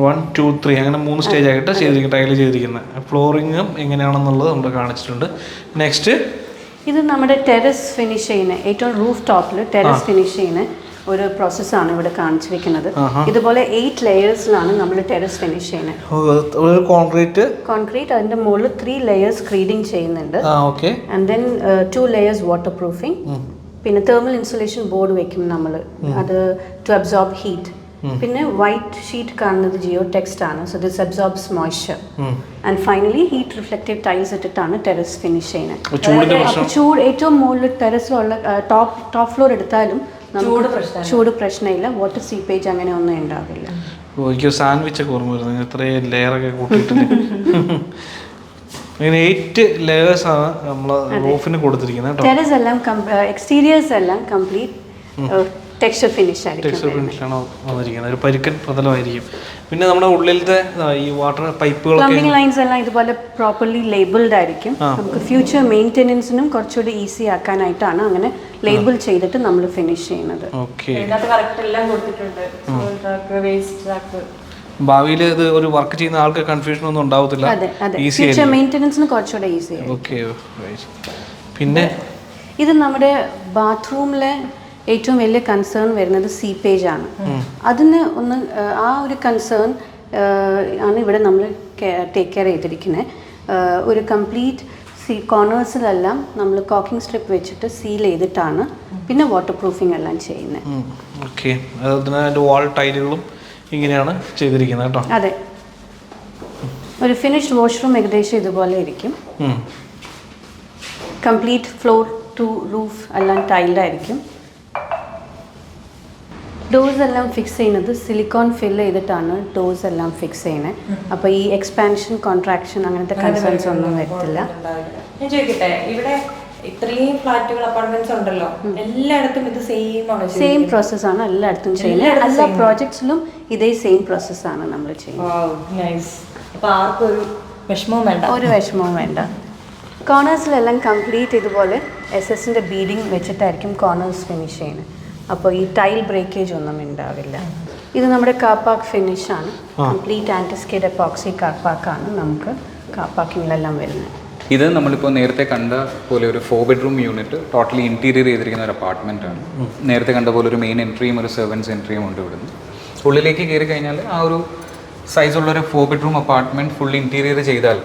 1, 2, 3 അങ്ങനെ 3 സ്റ്റേജ് ആയിട്ട് ചെയ്തിരിക്കുന്നത്, ടൈൽ ചെയ്തിരിക്കുന്നത്. ഫ്ലോറിങ്ങും എങ്ങനെയാണെന്നുള്ളത് നമ്മൾ കാണിച്ചിട്ടുണ്ട്. നെക്സ്റ്റ്, ഇത് നമ്മുടെ ടെറസ് ഫിനിഷ് ചെയ്യുന്ന, ഏറ്റവും റൂഫ് ടോപ്പിൽ ടെറസ് ഫിനിഷ് ചെയ്യുന്ന ഒരു പ്രോസസ്സാണ് ഇവിടെ കാണിച്ചിരിക്കുന്നത്. ഇതുപോലെ 8 ലെയേഴ്സിലാണ് നമ്മൾ ടെറസ് ഫിനിഷ് ചെയ്യുന്നത്. കോൺക്രീറ്റ് അതിന്റെ മുകളിൽ 3 ലെയേഴ്സ് സ്ക്രീഡിങ് ചെയ്യുന്നുണ്ട്. And then 2 layers water proofing. പിന്നെ തെർമൽ ഇൻസുലേഷൻ ബോർഡ് വെക്കും നമ്മൾ, അത് ടു അബ്സോർബ് ഹീറ്റ്. പിന്നെ വൈറ്റ് ഷീറ്റ് കാണുന്നത് ജിയോ ടെക്സ്റ്റ് ആണ്, so this absorbs moisture. And finally heat reflective tiles ഇട്ടിട്ടാണ് ടെറസ് ഫിനിഷ് ചെയ്യുന്നത്. ചൂട് ഏറ്റവും മുകളിൽ ടെറസിലുള്ള ടോപ്പ് ഫ്ലോർ എടുത്താലും ചൂട് പ്രശ്നമില്ല, വാട്ടർ സീപ്പേജ് അങ്ങനെ ഒന്നും ഉണ്ടാവില്ല. സാൻഡ്വിച്ച് ഒക്കെ ഓർമ്മ വരുന്നത്, ഇത്രയും ലെയറൊക്കെ കൂട്ടിയിട്ടില്ല. 8 ലെയേഴ്സ് ആണ് നമ്മൾ റൂഫിന് കൊടുത്തിരിക്കുന്നത്. ടെറസ് എല്ലാം എക്സ്റ്റീരിയേഴ്സ് എല്ലാം കംപ്ലീറ്റ് ടെക്സ്ചർ ഫിനിഷ് ആണ് വന്നിരിക്കുന്നത്. ഒരു പരുക്കൻ പ്രതലമായിരിക്കും. പിന്നെ നമ്മുടെ ഉള്ളിലത്തെ ഈ വാട്ടർ പൈപ്പുകൾ, പ്ലംബിംഗ് ലൈൻസ് എല്ലാം ഇതുപോലെ പ്രോപ്പർലി ലേബിൾഡ് ആയിരിക്കും. നമുക്ക് ഫ്യൂച്ചർ മെയിൻ്റെനൻസിനും കുറച്ചുകൂടി ഈസി ആക്കാനായിട്ടാണ് അങ്ങനെ ലേബിൾ ചെയ്തിട്ട് നമ്മൾ ഫിനിഷ് ചെയ്യുന്നത്. ഭാവിയിൽ ഇത് ഒരു വർക്ക് ചെയ്യുന്ന ആൾക്ക് കൺഫ്യൂഷൻ ഒന്നും ഉണ്ടാവത്തില്ല. ഫ്യൂച്ചർ മെയിൻ്റെനൻസിന് കുറച്ചുകൂടെ ഈസി. ഓക്കെ. പിന്നെ ഇത് നമ്മുടെ ബാത്റൂമിലെ ഏറ്റവും വലിയ കൺസേൺ വരുന്നത് സീപ്പേജ് ആണ്. അതിന് ഒന്ന് ആ ഒരു കൺസേൺ ആണ് ഇവിടെ നമ്മൾ ടേക്ക് കെയർ ചെയ്തിരിക്കുന്നത്. ഒരു കംപ്ലീറ്റ് കോർണേഴ്സിലെല്ലാം നമ്മൾ കോക്കിംഗ് സ്ട്രിപ്പ് വെച്ചിട്ട് സീൽ ചെയ്തിട്ടാണ് പിന്നെ വാട്ടർ പ്രൂഫിംഗ് എല്ലാം ചെയ്യുന്നത്. ഓക്കെ. അതിൻ്റെ വാൾ ടൈലുകളും ഇങ്ങനെയാണ് ചെയ്തിരിക്കുന്നത് കേട്ടോ. അതെ. ഒരു ഫിനിഷ്ഡ് വാഷ്റൂം ഏകദേശം ഇതുപോലെ ഇരിക്കും. കംപ്ലീറ്റ് ഫ്ലോർ ടു റൂഫ് എല്ലാം ടൈൽഡായിരിക്കും. ഡോർസ് എല്ലാം ഫിക്സ് ചെയ്യുന്നത് സിലിക്കോൺ ഫില്ല് ചെയ്തിട്ടാണ് ഡോർസ് എല്ലാം ഫിക്സ് ചെയ്യുന്നത്. അപ്പോൾ ഈ എക്സ്പാൻഷൻ, കോൺട്രാക്ഷൻ അങ്ങനത്തെ കൺസേൺസ് ഒന്നും വരത്തില്ല. ഞാൻ ചോദിക്കട്ടെ, ഇവിടെ ഇത്രയും ഫ്ലാറ്റുകൾ, അപ്പാർട്ട്മെന്റ്സ് ഉണ്ടല്ലോ, എല്ലായിടത്തും ഇത് സെയിം പ്രോസസ്സാണ് എല്ലായിടത്തും ചെയ്യുന്നത്. എല്ലാ പ്രോജക്ട്സിലും ഇതേ സെയിം പ്രോസസ്സാണ് നമ്മൾ ചെയ്യുന്നത്. അപ്പോൾ ആർക്കും ഒരു വിഷമവും വേണ്ട. കോർണേഴ്സിലെല്ലാം കംപ്ലീറ്റ് ഇതുപോലെ SS-ന്റെ ബീഡിങ് വെച്ചിട്ടായിരിക്കും കോർണേഴ്സ് ഫിനിഷ് ചെയ്യുന്നത്. അപ്പോൾ ഈ ടൈൽ ബ്രേക്കേജ് ഒന്നും ഉണ്ടാവില്ല. ഇത് നമ്മുടെ കാർ പാർക്ക് ഫിനിഷാണ്. കംപ്ലീറ്റ് ആൻറ്റിസ്കിഡ് എപ്പോക്സി കാർ പാർക്കാണ് നമുക്ക് കാർ പാർക്കിങ്ങിലെല്ലാം വരുന്നത്. ഇത് നമ്മളിപ്പോൾ നേരത്തെ കണ്ട പോലെ ഒരു 4 ബെഡ്റൂം യൂണിറ്റ് ടോട്ടലി ഇൻറ്റീരിയർ ചെയ്തിരിക്കുന്ന ഒരു അപ്പാർട്ട്മെൻറ്റാണ്. നേരത്തെ കണ്ട പോലെ ഒരു മെയിൻ എൻട്രിയും ഒരു സെർവൻസ് എൻട്രിയും ഉണ്ട് ഇവിടുന്ന്. ഉള്ളിലേക്ക് കയറി കഴിഞ്ഞാൽ ആ ഒരു സൈസുള്ളൊരു 4 ബെഡ്റൂം അപ്പാർട്ട്മെൻറ്റ് ഫുൾ ഇൻറ്റീരിയർ ചെയ്താൽ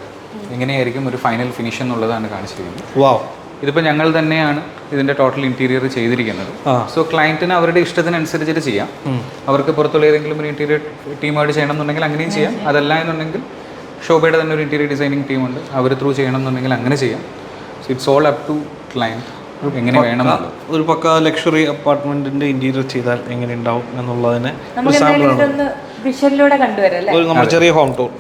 എങ്ങനെയായിരിക്കും ഒരു ഫൈനൽ ഫിനിഷ് എന്നുള്ളതാണ് കാണിച്ചിരിക്കുന്നത്. വാവ്. ഇതിപ്പോൾ ഞങ്ങൾ തന്നെയാണ് ഇതിൻ്റെ ടോട്ടൽ ഇൻറ്റീരിയർ ചെയ്തിരിക്കുന്നത്. സോ ക്ലയൻറ്റിന് അവരുടെ ഇഷ്ടത്തിനനുസരിച്ചിട്ട് ചെയ്യാം. അവർക്ക് പുറത്തുള്ള ഏതെങ്കിലും ഒരു ഇൻറ്റീരിയർ ടീമായിട്ട് ചെയ്യണം എന്നുണ്ടെങ്കിൽ അങ്ങനെയും ചെയ്യാം. അതല്ല എന്നുണ്ടെങ്കിൽ ശോഭയുടെ തന്നെ ഒരു ഇൻറ്റീരിയർ ഡിസൈനിങ് ടീമുണ്ട്, അവർ ത്രൂ ചെയ്യണം എന്നുണ്ടെങ്കിൽ അങ്ങനെ ചെയ്യാം. So it's all up to client എങ്ങനെ വേണം. ഒരു പക്ക ലക്ഷറി അപ്പാർട്ട്മെന്റിന്റെ ഇന്റീരിയർ ചെയ്താൽ എങ്ങനെ ഉണ്ടാവും എന്നുള്ളതിനെ വിഷ്വലിലൂടെ കണ്ടുവരാം. നമ്മൾ ചെറിയ ഹോം ടൂർ.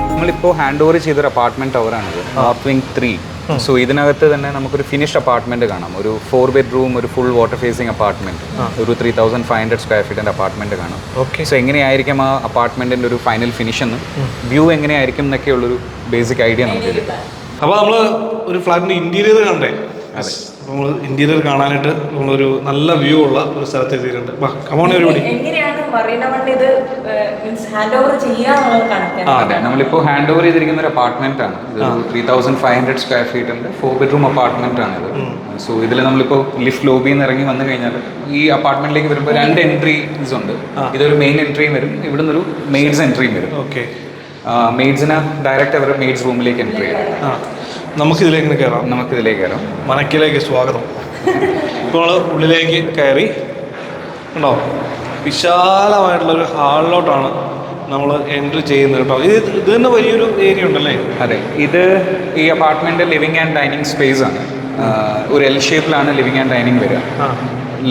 നമ്മളിപ്പോൾ ഹാൻഡ് ഓവർ ചെയ്തൊരു അപ്പാർട്ട്മെൻറ്റ് ടവറാണിത്, നോർത്ത് വിങ് 3. സോ ഇതിനകത്ത് തന്നെ നമുക്കൊരു ഫിനിഷ്ഡ് അപ്പാർട്ട്മെൻറ്റ് കാണാം. ഒരു 4 ബെഡ്റൂം, ഒരു ഫുൾ വാട്ടർ ഫേസിങ് അപ്പാർട്ട്മെൻറ്റ്, ഒരു 3500 സ്ക്വയർ ഫീറ്റിൻ്റെ അപ്പാർട്ട്മെൻറ്റ് കാണാം. സോ എങ്ങനെയായിരിക്കും ആ അപ്പാർട്ട്മെൻറ്റിൻ്റെ ഒരു ഫൈനൽ ഫിനിഷ് എന്ന്, വ്യൂ എങ്ങനെയായിരിക്കും എന്നൊക്കെയുള്ളൊരു ബേസിക് ഐഡിയ നമുക്ക് കിട്ടും. അപ്പോൾ നമ്മൾ ഒരു ഫ്ലാറ്റിൻ്റെ ഇന്റീരിയർ കണ്ടേ. നമ്മൾ ഇന്റീരിയർ കാണാനായിട്ട് നമ്മളൊരു നല്ല വ്യൂ ഉള്ള ഒരു സ്ഥലത്ത് എത്തിയിട്ടുണ്ട്. എങ്ങനെയാണ് മറീന വൺ ഇത് ഹാൻഡ് ഓവർ ചെയ്യാന്നുള്ളത് കാണിക്കാൻ? അതെ, നമ്മളിപ്പോൾ ഹാൻഡ് ഓവർ ചെയ്തിരിക്കുന്ന ഒരു അപ്പാർട്ട്മെന്റ് ആണ്. ഇത് 3500 സ്ക്വയർ ഫീറ്റിന്റെ 4 ബെഡ്റൂം അപ്പാർട്ട്മെന്റ് ആണ് ഇത്. സോ ഇതിൽ നമ്മളിപ്പോൾ ലിഫ്റ്റ് ലോബിയിൽ നിന്ന് ഇറങ്ങി വന്നു കഴിഞ്ഞാൽ ഈ അപ്പാർട്ട്മെന്റിലേക്ക് വരുമ്പോൾ 2 എൻട്രീസ് ഉണ്ട്. ഇതൊരു മെയിൻ എൻട്രിയും വരും, ഇവിടുന്ന് ഒരു മെയ്ഡ്സ് എൻട്രിയും വരും. ഓക്കെ, മെയ്ഡ്സിന് ഡയറക്റ്റ് അവരുടെ മെയ്ഡ്സ് റൂമിലേക്ക് എൻട്രി ചെയ്യാം. നമുക്കിതിലേക്ക് കയറാം. നമുക്കിതിലേക്ക് കയറാം. മനക്കിലേക്ക് സ്വാഗതം. ഇപ്പോൾ നമ്മൾ ഉള്ളിലേക്ക് കയറി ഉണ്ടോ, വിശാലമായിട്ടുള്ളൊരു ഹാളിലോട്ടാണ് നമ്മൾ എൻട്രി ചെയ്യുന്നത് കേട്ടോ. ഇത് തന്നെ വലിയൊരു ഏരിയ ഉണ്ടല്ലേ? അതെ, ഇത് ഈ apartment living and dining space ആണ്. ഒരു എൽ ഷേപ്പിലാണ് ലിവിങ് ആൻഡ് ഡൈനിങ് വരിക.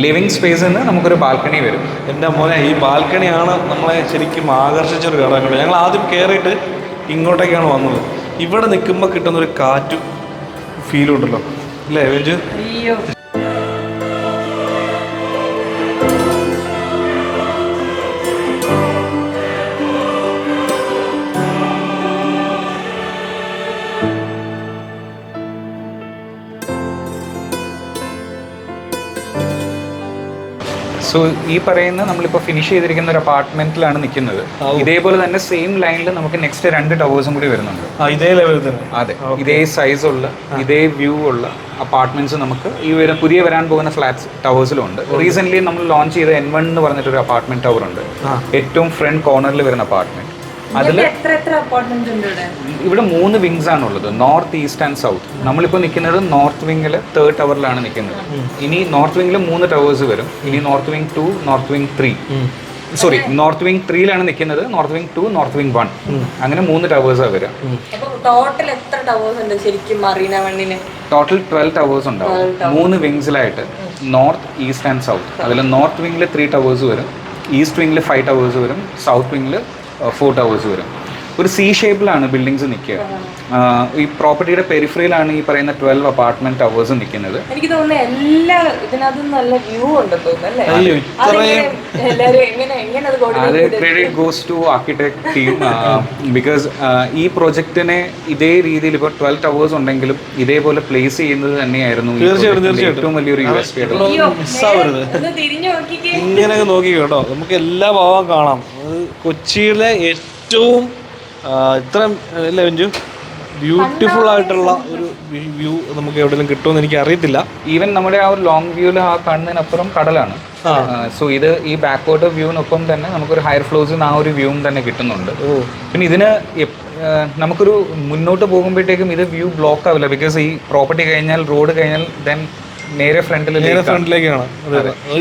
ലിവിങ് സ്പേസിൽ നിന്ന് നമുക്കൊരു ബാൽക്കണി വരും. എൻ്റെ മോനെ, ഈ ബാൽക്കണിയാണ് നമ്മളെ ശരിക്കും ആകർഷിച്ചൊരു ഘടകം. ഞങ്ങൾ ആദ്യം കയറിയിട്ട് ഇങ്ങോട്ടേക്കാണ് വന്നത്. ഇവിടെ നിൽക്കുമ്പോൾ കിട്ടുന്നൊരു കാറ്റും ഫീലും ഉണ്ടല്ലോ അല്ലേ വെഞ്ചു? സോ ഈ പറയുന്ന നമ്മളിപ്പോൾ ഫിനിഷ് ചെയ്തിരിക്കുന്ന ഒരു അപ്പാർട്ട്മെന്റിലാണ് നിൽക്കുന്നത്. ഇതേപോലെ തന്നെ സെയിം ലൈനിൽ നമുക്ക് നെക്സ്റ്റ് 2 ടവേഴ്സും കൂടി വരുന്നുണ്ട്. ഇതേ ലെവലിൽ തന്നെ. അതെ, ഇതേ സൈസുള്ള ഇതേ വ്യൂ ഉള്ള അപ്പാർട്ട്മെന്റ്സ് നമുക്ക് ഈ പുതിയ വരാൻ പോകുന്ന ഫ്ലാറ്റ്സ് ടവേഴ്സിലുണ്ട്. റീസെന്റ് നമ്മൾ ലോഞ്ച് ചെയ്ത N1 എന്ന് പറഞ്ഞിട്ടൊരു അപ്പാർട്ട്മെന്റ് ടവർ ഉണ്ട്. ഏറ്റവും ഫ്രണ്ട് കോർണറിൽ വരുന്ന അപ്പാർട്ട്മെന്റ്. അതിൽ ഇവിടെ 3 വിങ്സ് ആണുള്ളത്, നോർത്ത്, ഈസ്റ്റ് ആൻഡ് സൗത്ത്. നമ്മളിപ്പോൾ നിൽക്കുന്നത് നോർത്ത് വിങ്ങിൽ 3rd ടവറിലാണ് നിൽക്കുന്നത്. ഇനി നോർത്ത് വിങ്ങിൽ 3 ടവേഴ്സ് വരും. ഇനി north wing 2, north wing 3, sorry north wing 3ലാണ് നിൽക്കുന്നത്. നോർത്ത് വിങ് 2, നോർത്ത് വിങ് 1, അങ്ങനെ 3 ടവേഴ്സാണ് വരിക. ടോട്ടൽ എത്ര ടവേഴ്സ് ഉണ്ട് ശരിക്കും മറീന വണ്ണിന്? ടോട്ടൽ 12 ടവേഴ്സ് ഉണ്ടാവും, 3 വിങ്സിലായിട്ട്, നോർത്ത്, ഈസ്റ്റ് ആൻഡ് സൗത്ത്. അതിൽ നോർത്ത് വിങ്ങിൽ 3 ടവേഴ്സ് വരും, ഈസ്റ്റ് വിങ്ങിൽ 5 ടവേഴ്സ് വരും, സൗത്ത് വിങ്ങിൽ 4 ടവേഴ്സ് വരും. ഒരു സി ഷേപ്പിലാണ് ബിൽഡിങ്സ് നിൽക്കുക. ഈ പ്രോപ്പർട്ടിയുടെ പെരിഫറിയിലാണ് ഈ പറയുന്ന 12 അപ്പാർട്ട്മെന്റ് ടവേഴ്സ് നിൽക്കുന്നത്. എനിക്ക് തോന്നുന്നു എല്ലാ ഇതിനകത്തും നല്ല വ്യൂ ഉണ്ട് തോന്നുന്നല്ലേ? അത് credit goes to architect team. Because ഈ പ്രൊജക്റ്റിനെ ഇതേ രീതിയിൽ ഇപ്പോൾ 12 ടവേഴ്സ് ഉണ്ടെങ്കിലും ഇതേപോലെ പ്ലേസ് ചെയ്യുന്നത് തന്നെയായിരുന്നു ഏറ്റവും വലിയൊരു USP. ഇങ്ങനെ നോക്കി കേട്ടോ, നമുക്ക് എല്ലാ ഭാഗവും കാണാം. കൊച്ചിയിലെ ഏറ്റവും ഇത്രയും അല്ലേ വെഞ്ചു ബ്യൂട്ടിഫുൾ ആയിട്ടുള്ള ഒരു വ്യൂ നമുക്ക് എവിടെയെങ്കിലും കിട്ടുമെന്ന് എനിക്ക് അറിയത്തില്ല. ഈവൻ നമ്മുടെ ആ ഒരു ലോങ് വ്യൂവിൽ ആ കാണുന്നതിനപ്പുറം കടലാണ്. സോ ഇത് ഈ ബാക്ക് വാട്ടർ വ്യൂവിനൊപ്പം തന്നെ നമുക്കൊരു ഹയർ ഫ്ലോസിൽ നിന്ന് ആ ഒരു വ്യൂവും തന്നെ കിട്ടുന്നുണ്ട്. പിന്നെ ഇതിന് നമുക്കൊരു മുന്നോട്ട് പോകുമ്പോഴത്തേക്കും ഇത് വ്യൂ ബ്ലോക്ക് ആവില്ല. ബിക്കോസ് ഈ പ്രോപ്പർട്ടി കഴിഞ്ഞാൽ, റോഡ് കഴിഞ്ഞാൽ ദെൻ നേരെ ഫ്രണ്ടിലേക്കാണ്.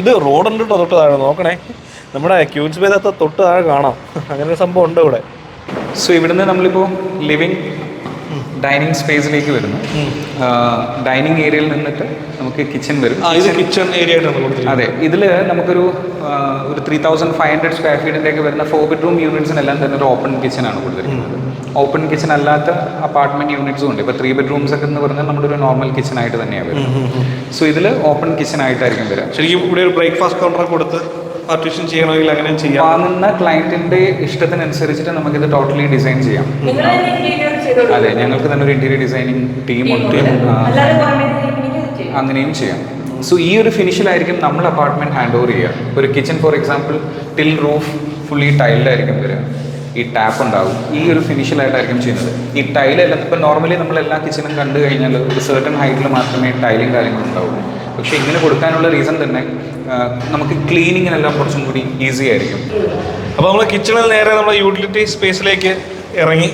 ഇത് റോഡുണ്ട് കേട്ടോ, തൊട്ട് താഴെ നോക്കണേ. നമ്മുടെ ക്യൂൻസ് ബേ തൊട്ട് താഴെ കാണാം. അങ്ങനെ ഒരു സംഭവം ഉണ്ട് ഇവിടെ. സോ ഇവിടുന്ന് നമ്മളിപ്പോൾ ലിവിങ് ഡൈനിങ് സ്പേസിലേക്ക് വരുന്നു. ഡൈനിങ് ഏരിയയിൽ നിന്നിട്ട് നമുക്ക് കിച്ചൺ വരും. ഇത് കിച്ചൺ ഏരിയ ആയിട്ടാണ് കൊടുത്തിരിക്കുന്നത്. അതെ, ഇതിൽ നമുക്കൊരു 3500 സ്ക്വയർ ഫീറ്റിൻ്റെയൊക്കെ വരുന്ന 4 ബെഡ്റൂം യൂണിറ്റ്സിനെല്ലാം തന്നെ ഒരു ഓപ്പൺ കിച്ചണാണ് കൊടുത്തിരിക്കുന്നത്. ഓപ്പൺ കിച്ചൺ അല്ലാത്ത അപ്പാർട്ട്മെന്റ് യൂണിറ്റ്സും ഉണ്ട്. ഇപ്പോൾ 3 ബെഡ്റൂംസ് ഒക്കെ എന്ന് പറഞ്ഞാൽ നമ്മുടെ ഒരു നോർമൽ കിച്ചൺ ആയിട്ട് തന്നെയാണ് വരുന്നത്. സോ ഇതിൽ ഓപ്പൺ കിച്ചൺ ആയിട്ടായിരിക്കും വരിക. ശരിക്കും ഇവിടെ ഒരു ബ്രേക്ക്ഫാസ്റ്റ് കൗണ്ടർ കൊടുത്ത് പാർട്ടീഷൻ ചെയ്യണമെങ്കിൽ അങ്ങനെ ചെയ്യാം. വാങ്ങുന്ന ക്ലയന്റിന്റെ ഇഷ്ടത്തിനനുസരിച്ചിട്ട് നമുക്കിത് ടോട്ടലി ഡിസൈൻ ചെയ്യാം. അതെ, ഞങ്ങൾക്ക് തന്നെ ഒരു ഇന്റീരിയർ ഡിസൈനിങ് ടീമുണ്ട്, അങ്ങനെയും ചെയ്യാം. സോ ഈ ഒരു ഫിനിഷിലായിരിക്കും നമ്മൾ അപ്പാർട്ട്മെന്റ് ഹാൻഡ് ഓവർ ചെയ്യുക. ഒരു kitchen for example till roof fully ടൈൽഡായിരിക്കും വരിക. ഈ ടാപ്പ് ഉണ്ടാവും, ഈ ഒരു ഫിനിഷിലായിട്ടായിരിക്കും ചെയ്യുന്നത്. ഈ ടൈലെല്ലാം ഇപ്പം നോർമലി നമ്മളെല്ലാ കിച്ചണും കണ്ടു കഴിഞ്ഞാൽ ഒരു സെർട്ടൺ ഹൈറ്റിൽ മാത്രമേ ടൈലും കാര്യങ്ങളും ഉണ്ടാവുള്ളൂ. പക്ഷേ ഇങ്ങനെ കൊടുക്കാനുള്ള റീസൺ തന്നെ നമുക്ക് ക്ലീനിങ്ങിനെല്ലാം കുറച്ചും കൂടി ഈസി ആയിരിക്കും. അപ്പോൾ നമ്മൾ കിച്ചണിൽ നേരെ നമ്മുടെ യൂട്ടിലിറ്റി സ്പേസിലേക്ക് ഇറങ്ങി.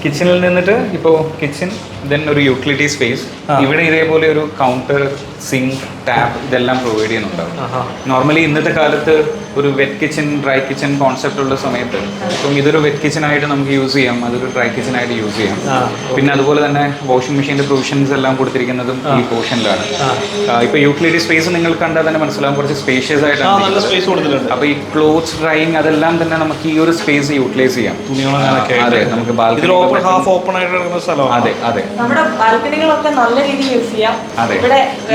കിച്ചണിൽ നിന്നിട്ട് ഇപ്പോൾ കിച്ചൺ, ദെൻ ഒരു യൂട്ടിലിറ്റി സ്പേസ്. ഇവിടെ ഇതേപോലെ ഒരു കൗണ്ടർ, സിങ്ക്, ടാപ്പ് ഇതെല്ലാം പ്രൊവൈഡ് ചെയ്യുന്നുണ്ടാവും. നോർമലി ഇന്നത്തെ കാലത്ത് ഒരു wet kitchen, dry kitchen concept ഉള്ള സമയത്ത് ഇപ്പം ഇതൊരു വെറ്റ് കിച്ചൺ ആയിട്ട് നമുക്ക് യൂസ് ചെയ്യാം, അതൊരു ഡ്രൈ കിച്ചൺ ആയിട്ട് യൂസ് ചെയ്യാം. പിന്നെ അതുപോലെ തന്നെ വാഷിംഗ് മെഷീൻ്റെ പ്രൊവിഷൻസ് എല്ലാം കൊടുത്തിരിക്കുന്നതും ഈ പോർഷനിലാണ്. ഇപ്പോൾ യൂട്ടിലിറ്റി സ്പേസ് നിങ്ങൾ കണ്ടാൽ തന്നെ മനസ്സിലാവും, കുറച്ച് സ്പേഷ്യസ് ആയിട്ടാണ് സ്പേസ് കൊടുത്തിട്ടുണ്ട്. അപ്പോൾ ഈ ക്ലോത്ത്സ് ഡ്രൈയിങ് അതെല്ലാം തന്നെ നമുക്ക് ഈ ഒരു സ്പേസ് യൂട്ടിലൈസ് ചെയ്യാം. അതെ, നമുക്ക് ബാൽക്കണി ഹാഫ് ഓപ്പൺ ആയിട്ട് കിടക്കുന്ന സ്ഥലമാണ്. അതെ അതെ, നമ്മുടെ ബാൽക്കണികളൊക്കെ നല്ല രീതിയിൽ യൂസ് ചെയ്യാം. അതെ,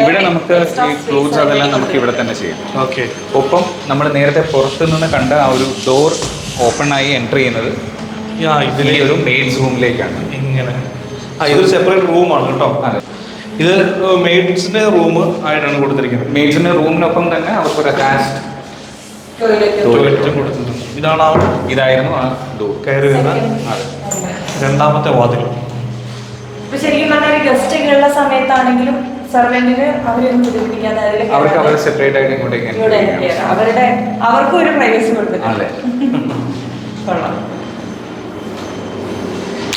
ഇവിടെ നമുക്ക് ഈ ക്ലോത്ത്സ് അതെല്ലാം നമുക്ക് ഇവിടെ തന്നെ ചെയ്യാം. ഓക്കെ. ഒപ്പം നമ്മൾ നേരത്തെ പുറത്തു നിന്ന് കണ്ട ആ ഒരു ഡോർ ഓപ്പൺ ആയി എൻ്റർ ചെയ്യുന്നത് ഇതിലെ ഒരു മെയ്ഡ്സ് റൂമിലേക്കാണ്. ഇങ്ങനെ ഇതൊരു സെപ്പറേറ്റ് റൂമാണ് കേട്ടോ. അതെ, ഇത് മെയ്ഡ്സിന്റെ റൂം ആയിട്ടാണ് കൊടുത്തിരിക്കുന്നത്. മെയ്ഡ്സിന്റെ റൂമിനൊപ്പം തന്നെ അവർക്ക് ഒരു അറ്റാച്ച്ഡ് ടോയ്ലറ്റും കൊടുത്തിട്ടുണ്ട്. ഇതായിരുന്നു ആ ഡോർ കയറി വരുന്ന രണ്ടാമത്തെ വാതിൽ. ശരിക്കും പറഞ്ഞാൽ ഗസ്റ്റ് ഒക്കെ ഉള്ള സമയത്താണെങ്കിലും സർവന്റിന് അവരൊന്നും ബുദ്ധിമുട്ടിക്കാതെ അവർക്ക് അവർ സെപ്പറേറ്റ് ആയിട്ട് ഇങ്ങോട്ടേക്ക് അവർക്കും ഒരു പ്രൈവസി കൊടുക്കും. അതെ,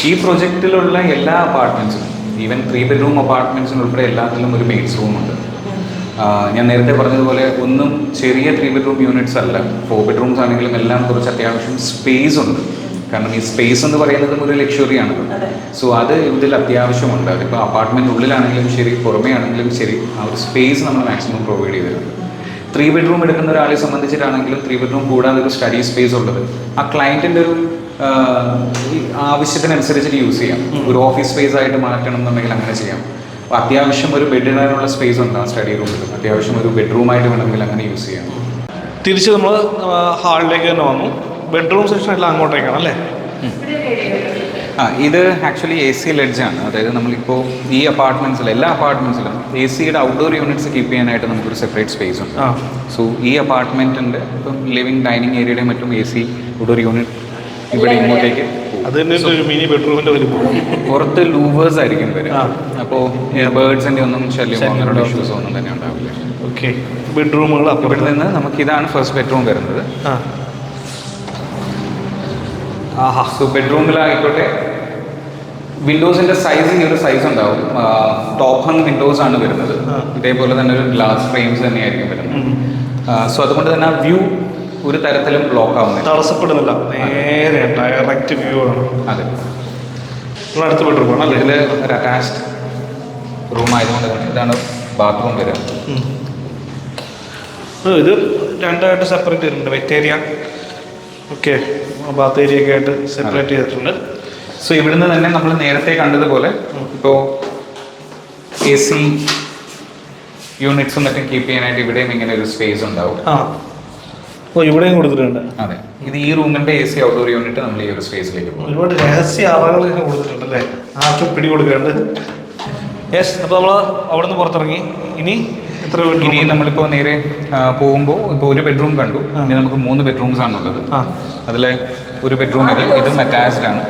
ഈ പ്രൊജക്റ്റിലുള്ള എല്ലാ അപ്പാർട്ട്മെന്റ്സിനും, ഈവൻ 3 ബെഡ്റൂം അപ്പാർട്ട്മെന്റ്സിനും ഉൾപ്പെടെ എല്ലാത്തിലും ഒരു മെയ്ഡ്സ് റൂമുണ്ട്. ഞാൻ നേരത്തെ പറഞ്ഞതുപോലെ ഒന്നും ചെറിയ 3 ബെഡ്റൂം യൂണിറ്റ്സ് അല്ല, 4 ബെഡ്റൂംസ് ആണെങ്കിലും എല്ലാം കുറച്ച് അത്യാവശ്യം സ്പേസ് ഉണ്ട്. കാരണം ഈ സ്പേസ് എന്ന് പറയുന്നതും ഒരു ലക്ഷറിയാണ്. സോ അത് ഇതിൽ അത്യാവശ്യമുണ്ട്. അതിപ്പോൾ അപ്പാർട്ട്മെൻറ്റ് ഉള്ളിലാണെങ്കിലും ശരി, പുറമേ ആണെങ്കിലും ശരി, ആ ഒരു സ്പേസ് നമ്മൾ മാക്സിമം പ്രൊവൈഡ് ചെയ്തിട്ടുണ്ട്. 3 ബെഡ്റൂം എടുക്കുന്ന ഒരാളെ സംബന്ധിച്ചിട്ടാണെങ്കിലും 3 ബെഡ്റൂം കൂടാതെ ഒരു സ്റ്റഡി സ്പേസ് ഉള്ളത് ആ ക്ലയൻറ്റിൻ്റെ ഒരു ആവശ്യത്തിനനുസരിച്ചിട്ട് യൂസ് ചെയ്യാം. ഒരു ഓഫീസ് സ്പേസ് ആയിട്ട് മാറ്റണം എന്നുണ്ടെങ്കിൽ അങ്ങനെ ചെയ്യാം. അത്യാവശ്യം ഒരു ബെഡിടാനുള്ള സ്പേസ് ഉണ്ട് ആ സ്റ്റഡി റൂമിൽ, അത്യാവശ്യം ഒരു ബെഡ്റൂമായിട്ട് വേണമെങ്കിൽ അങ്ങനെ യൂസ് ചെയ്യാം. തിരിച്ച് നമ്മൾ ഹാളിലേക്ക് തന്നെ വന്നു. ബെഡ്റൂം സെക്ഷൻ എല്ലാം അങ്ങോട്ടേക്കാണ് അല്ലേ? ഇത് ആക്ച്വലി AC ലെഡ്ജാണ്. അതായത് നമ്മളിപ്പോൾ ഈ അപ്പാർട്ട്മെൻറ്റ്സിൽ എല്ലാ അപ്പാർട്ട്മെൻറ്റ്സിലും AC-യുടെ ഔട്ട്ഡോർ യൂണിറ്റ്സ് കീപ്പ് ചെയ്യാനായിട്ട് നമുക്കൊരു സെപ്പറേറ്റ് സ്പേസ് ഉണ്ട്. സോ ഈ അപ്പാർട്ട്മെൻറ്റിൻ്റെ ഇപ്പം ലിവിങ് ഡൈനിങ് ഏരിയയുടെയും മറ്റും AC ഔട്ട്ഡോർ യൂണിറ്റ് ഇവിടെ ഇങ്ങോട്ടേക്ക് അത് തന്നെ ഒരു മിനി ബെഡ്റൂമിൻ്റെ വലിപ്പം. പുറത്ത് ലൂവേഴ്സ് ആയിരിക്കും വരിക. അപ്പോൾ ബേർഡ്സിൻ്റെ ഒന്നും ശല്യമോ അങ്ങനെയുള്ള ഇഷ്യൂസോ ഒന്നും തന്നെ ഉണ്ടാവില്ല. ഓക്കെ. ബെഡ്റൂമുകൾ ഇവിടെ നിന്ന് നമുക്കിതാണ് ഫസ്റ്റ് ബെഡ്റൂം വരുന്നത്. സോ ബെഡ്റൂമിലായിക്കോട്ടെ വിൻഡോസിൻ്റെ സൈസ് ഈ ഒരു സൈസ് ഉണ്ടാവും. ടോപ്പ് ഹങ് വിൻഡോസ് ആണ് വരുന്നത്. ഇതേപോലെ തന്നെ ഒരു ഗ്ലാസ് ഫ്രെയിംസ് തന്നെയായിരിക്കും വരുന്നത്. സോ അതുകൊണ്ട് തന്നെ ആ വ്യൂ ഒരു തരത്തിലും ബ്ലോക്ക് ആവുന്നില്ല, തടസ്സപ്പെടുന്നില്ല. നേരെ ഡയറക്റ്റ് വ്യൂ ആണ്. അതെ, അടുത്ത ബെഡ്റൂമാണ് അല്ലേ? ഇതിൽ ഒരു അറ്റാച്ച്ഡ് റൂം ആയതുകൊണ്ട് തന്നെ ഇതാണ് ബാത്റൂം വരിക. ഇത് രണ്ടായിട്ട് സെപ്പറേറ്റ് ചെയ്തിട്ടുണ്ട്. Wet area, okay, bath area ഒക്കെ ആയിട്ട് സെപ്പറേറ്റ് ചെയ്തിട്ടുണ്ട്. സോ ഇവിടുന്ന് തന്നെ നമ്മൾ നേരത്തെ കണ്ടതുപോലെ ഇപ്പോൾ AC യൂണിറ്റ്സും മറ്റും കീപ്പ് ചെയ്യാനായിട്ട് ഇവിടെയും ഇങ്ങനെ ഒരു സ്പേസ് ഉണ്ടാവും. ഇവിടെയും കൊടുത്തിട്ടുണ്ട്. അതെ, ഇത് ഈ റൂമിന്റെ AC ഔട്ട്ഡോർ യൂണിറ്റ് നമ്മൾ ഈ ഒരു സ്പേസിലേക്ക് പോകും. ഒരുപാട് രഹസ്യ അറകളൊക്കെ കൊടുത്തിട്ടുണ്ടല്ലേ, ആർക്കും പിടി കൊടുക്കാണ്ട്. യെസ്, അപ്പോൾ നമ്മൾ അവിടെ നിന്ന് പുറത്തിറങ്ങി. ഇനി നമ്മളിപ്പോൾ നേരെ പോകുമ്പോൾ ഇപ്പോൾ ഒരു ബെഡ്റൂം കണ്ടു. ഇനി നമുക്ക് 3 ബെഡ്റൂംസ് ആണുള്ളത്. അതിലെ ഒരു ബെഡ്റൂം ഇതും അറ്റാച്ച്ഡ് ആണ്.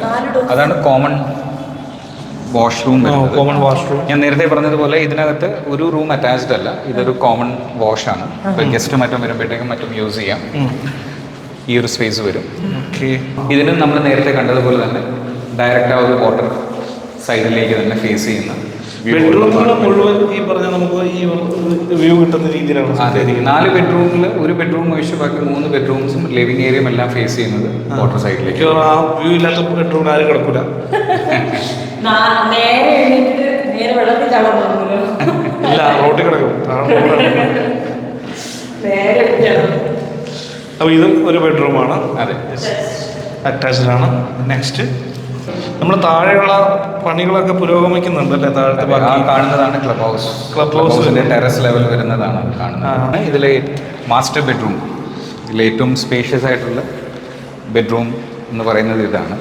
അതാണ് കോമൺ വാഷ്റൂം. Common washroom. ഞാൻ നേരത്തെ പറഞ്ഞതുപോലെ ഇതിനകത്ത് ഒരു റൂം അറ്റാച്ച്ഡ് അല്ല, ഇതൊരു കോമൺ വാഷാണ്. ഇപ്പോൾ ഗസ്റ്റ് മറ്റും വരുമ്പോഴത്തേക്കും മറ്റും യൂസ് ചെയ്യാം. ഈ ഒരു സ്പേസ് വരും. ഇതിനും നമ്മൾ നേരത്തെ കണ്ടതുപോലെ തന്നെ ഡയറക്റ്റ് ആ ഒരു വാട്ടർ സൈഡിലേക്ക് തന്നെ ഫേസ് ചെയ്യുന്ന ബെഡ്റൂമുകൾ മുഴുവൻ ഈ പറഞ്ഞ നമുക്ക് ഈ വ്യൂ കിട്ടുന്ന രീതിയിലാണ്. അതെ, 4 ബെഡ്റൂമിൽ ഒരു ബെഡ്റൂം ഒഴിച്ച് ബാക്കി 3 ബെഡ്റൂംസും ലിവിംഗ് ഏരിയയും എല്ലാം ഫേസ് ചെയ്യുന്നത് വാട്ടർ സൈഡിലേക്ക്. ആ വ്യൂ ഇല്ലാത്ത ബെഡ്റൂമിൽ ആരും കിടക്കൂല. ഇല്ല, റോട്ടിൽ കിടക്കും. അപ്പോൾ ഇതും ഒരു ബെഡ്റൂമാണ്. അതെ, അറ്റാച്ച്ഡ് ആണ്. നെക്സ്റ്റ് നമ്മൾ താഴെയുള്ള പണികളൊക്കെ പുരോഗമിക്കുന്നുണ്ട് അല്ലേ? താഴത്തെ കാണുന്നതാണ് ക്ലബ് ഹൗസ്. ക്ലബ് ഹൗസിന്റെ ടെറസ് ലെവൽ വരുന്നതാണ് കാണുന്നത്. ഇതിലെ മാസ്റ്റർ ബെഡ്റൂം, ഇതിൽ ഏറ്റവും സ്പേഷ്യസ് ആയിട്ടുള്ള ബെഡ്റൂം എന്ന് പറയുന്നത് ഇതാണ്.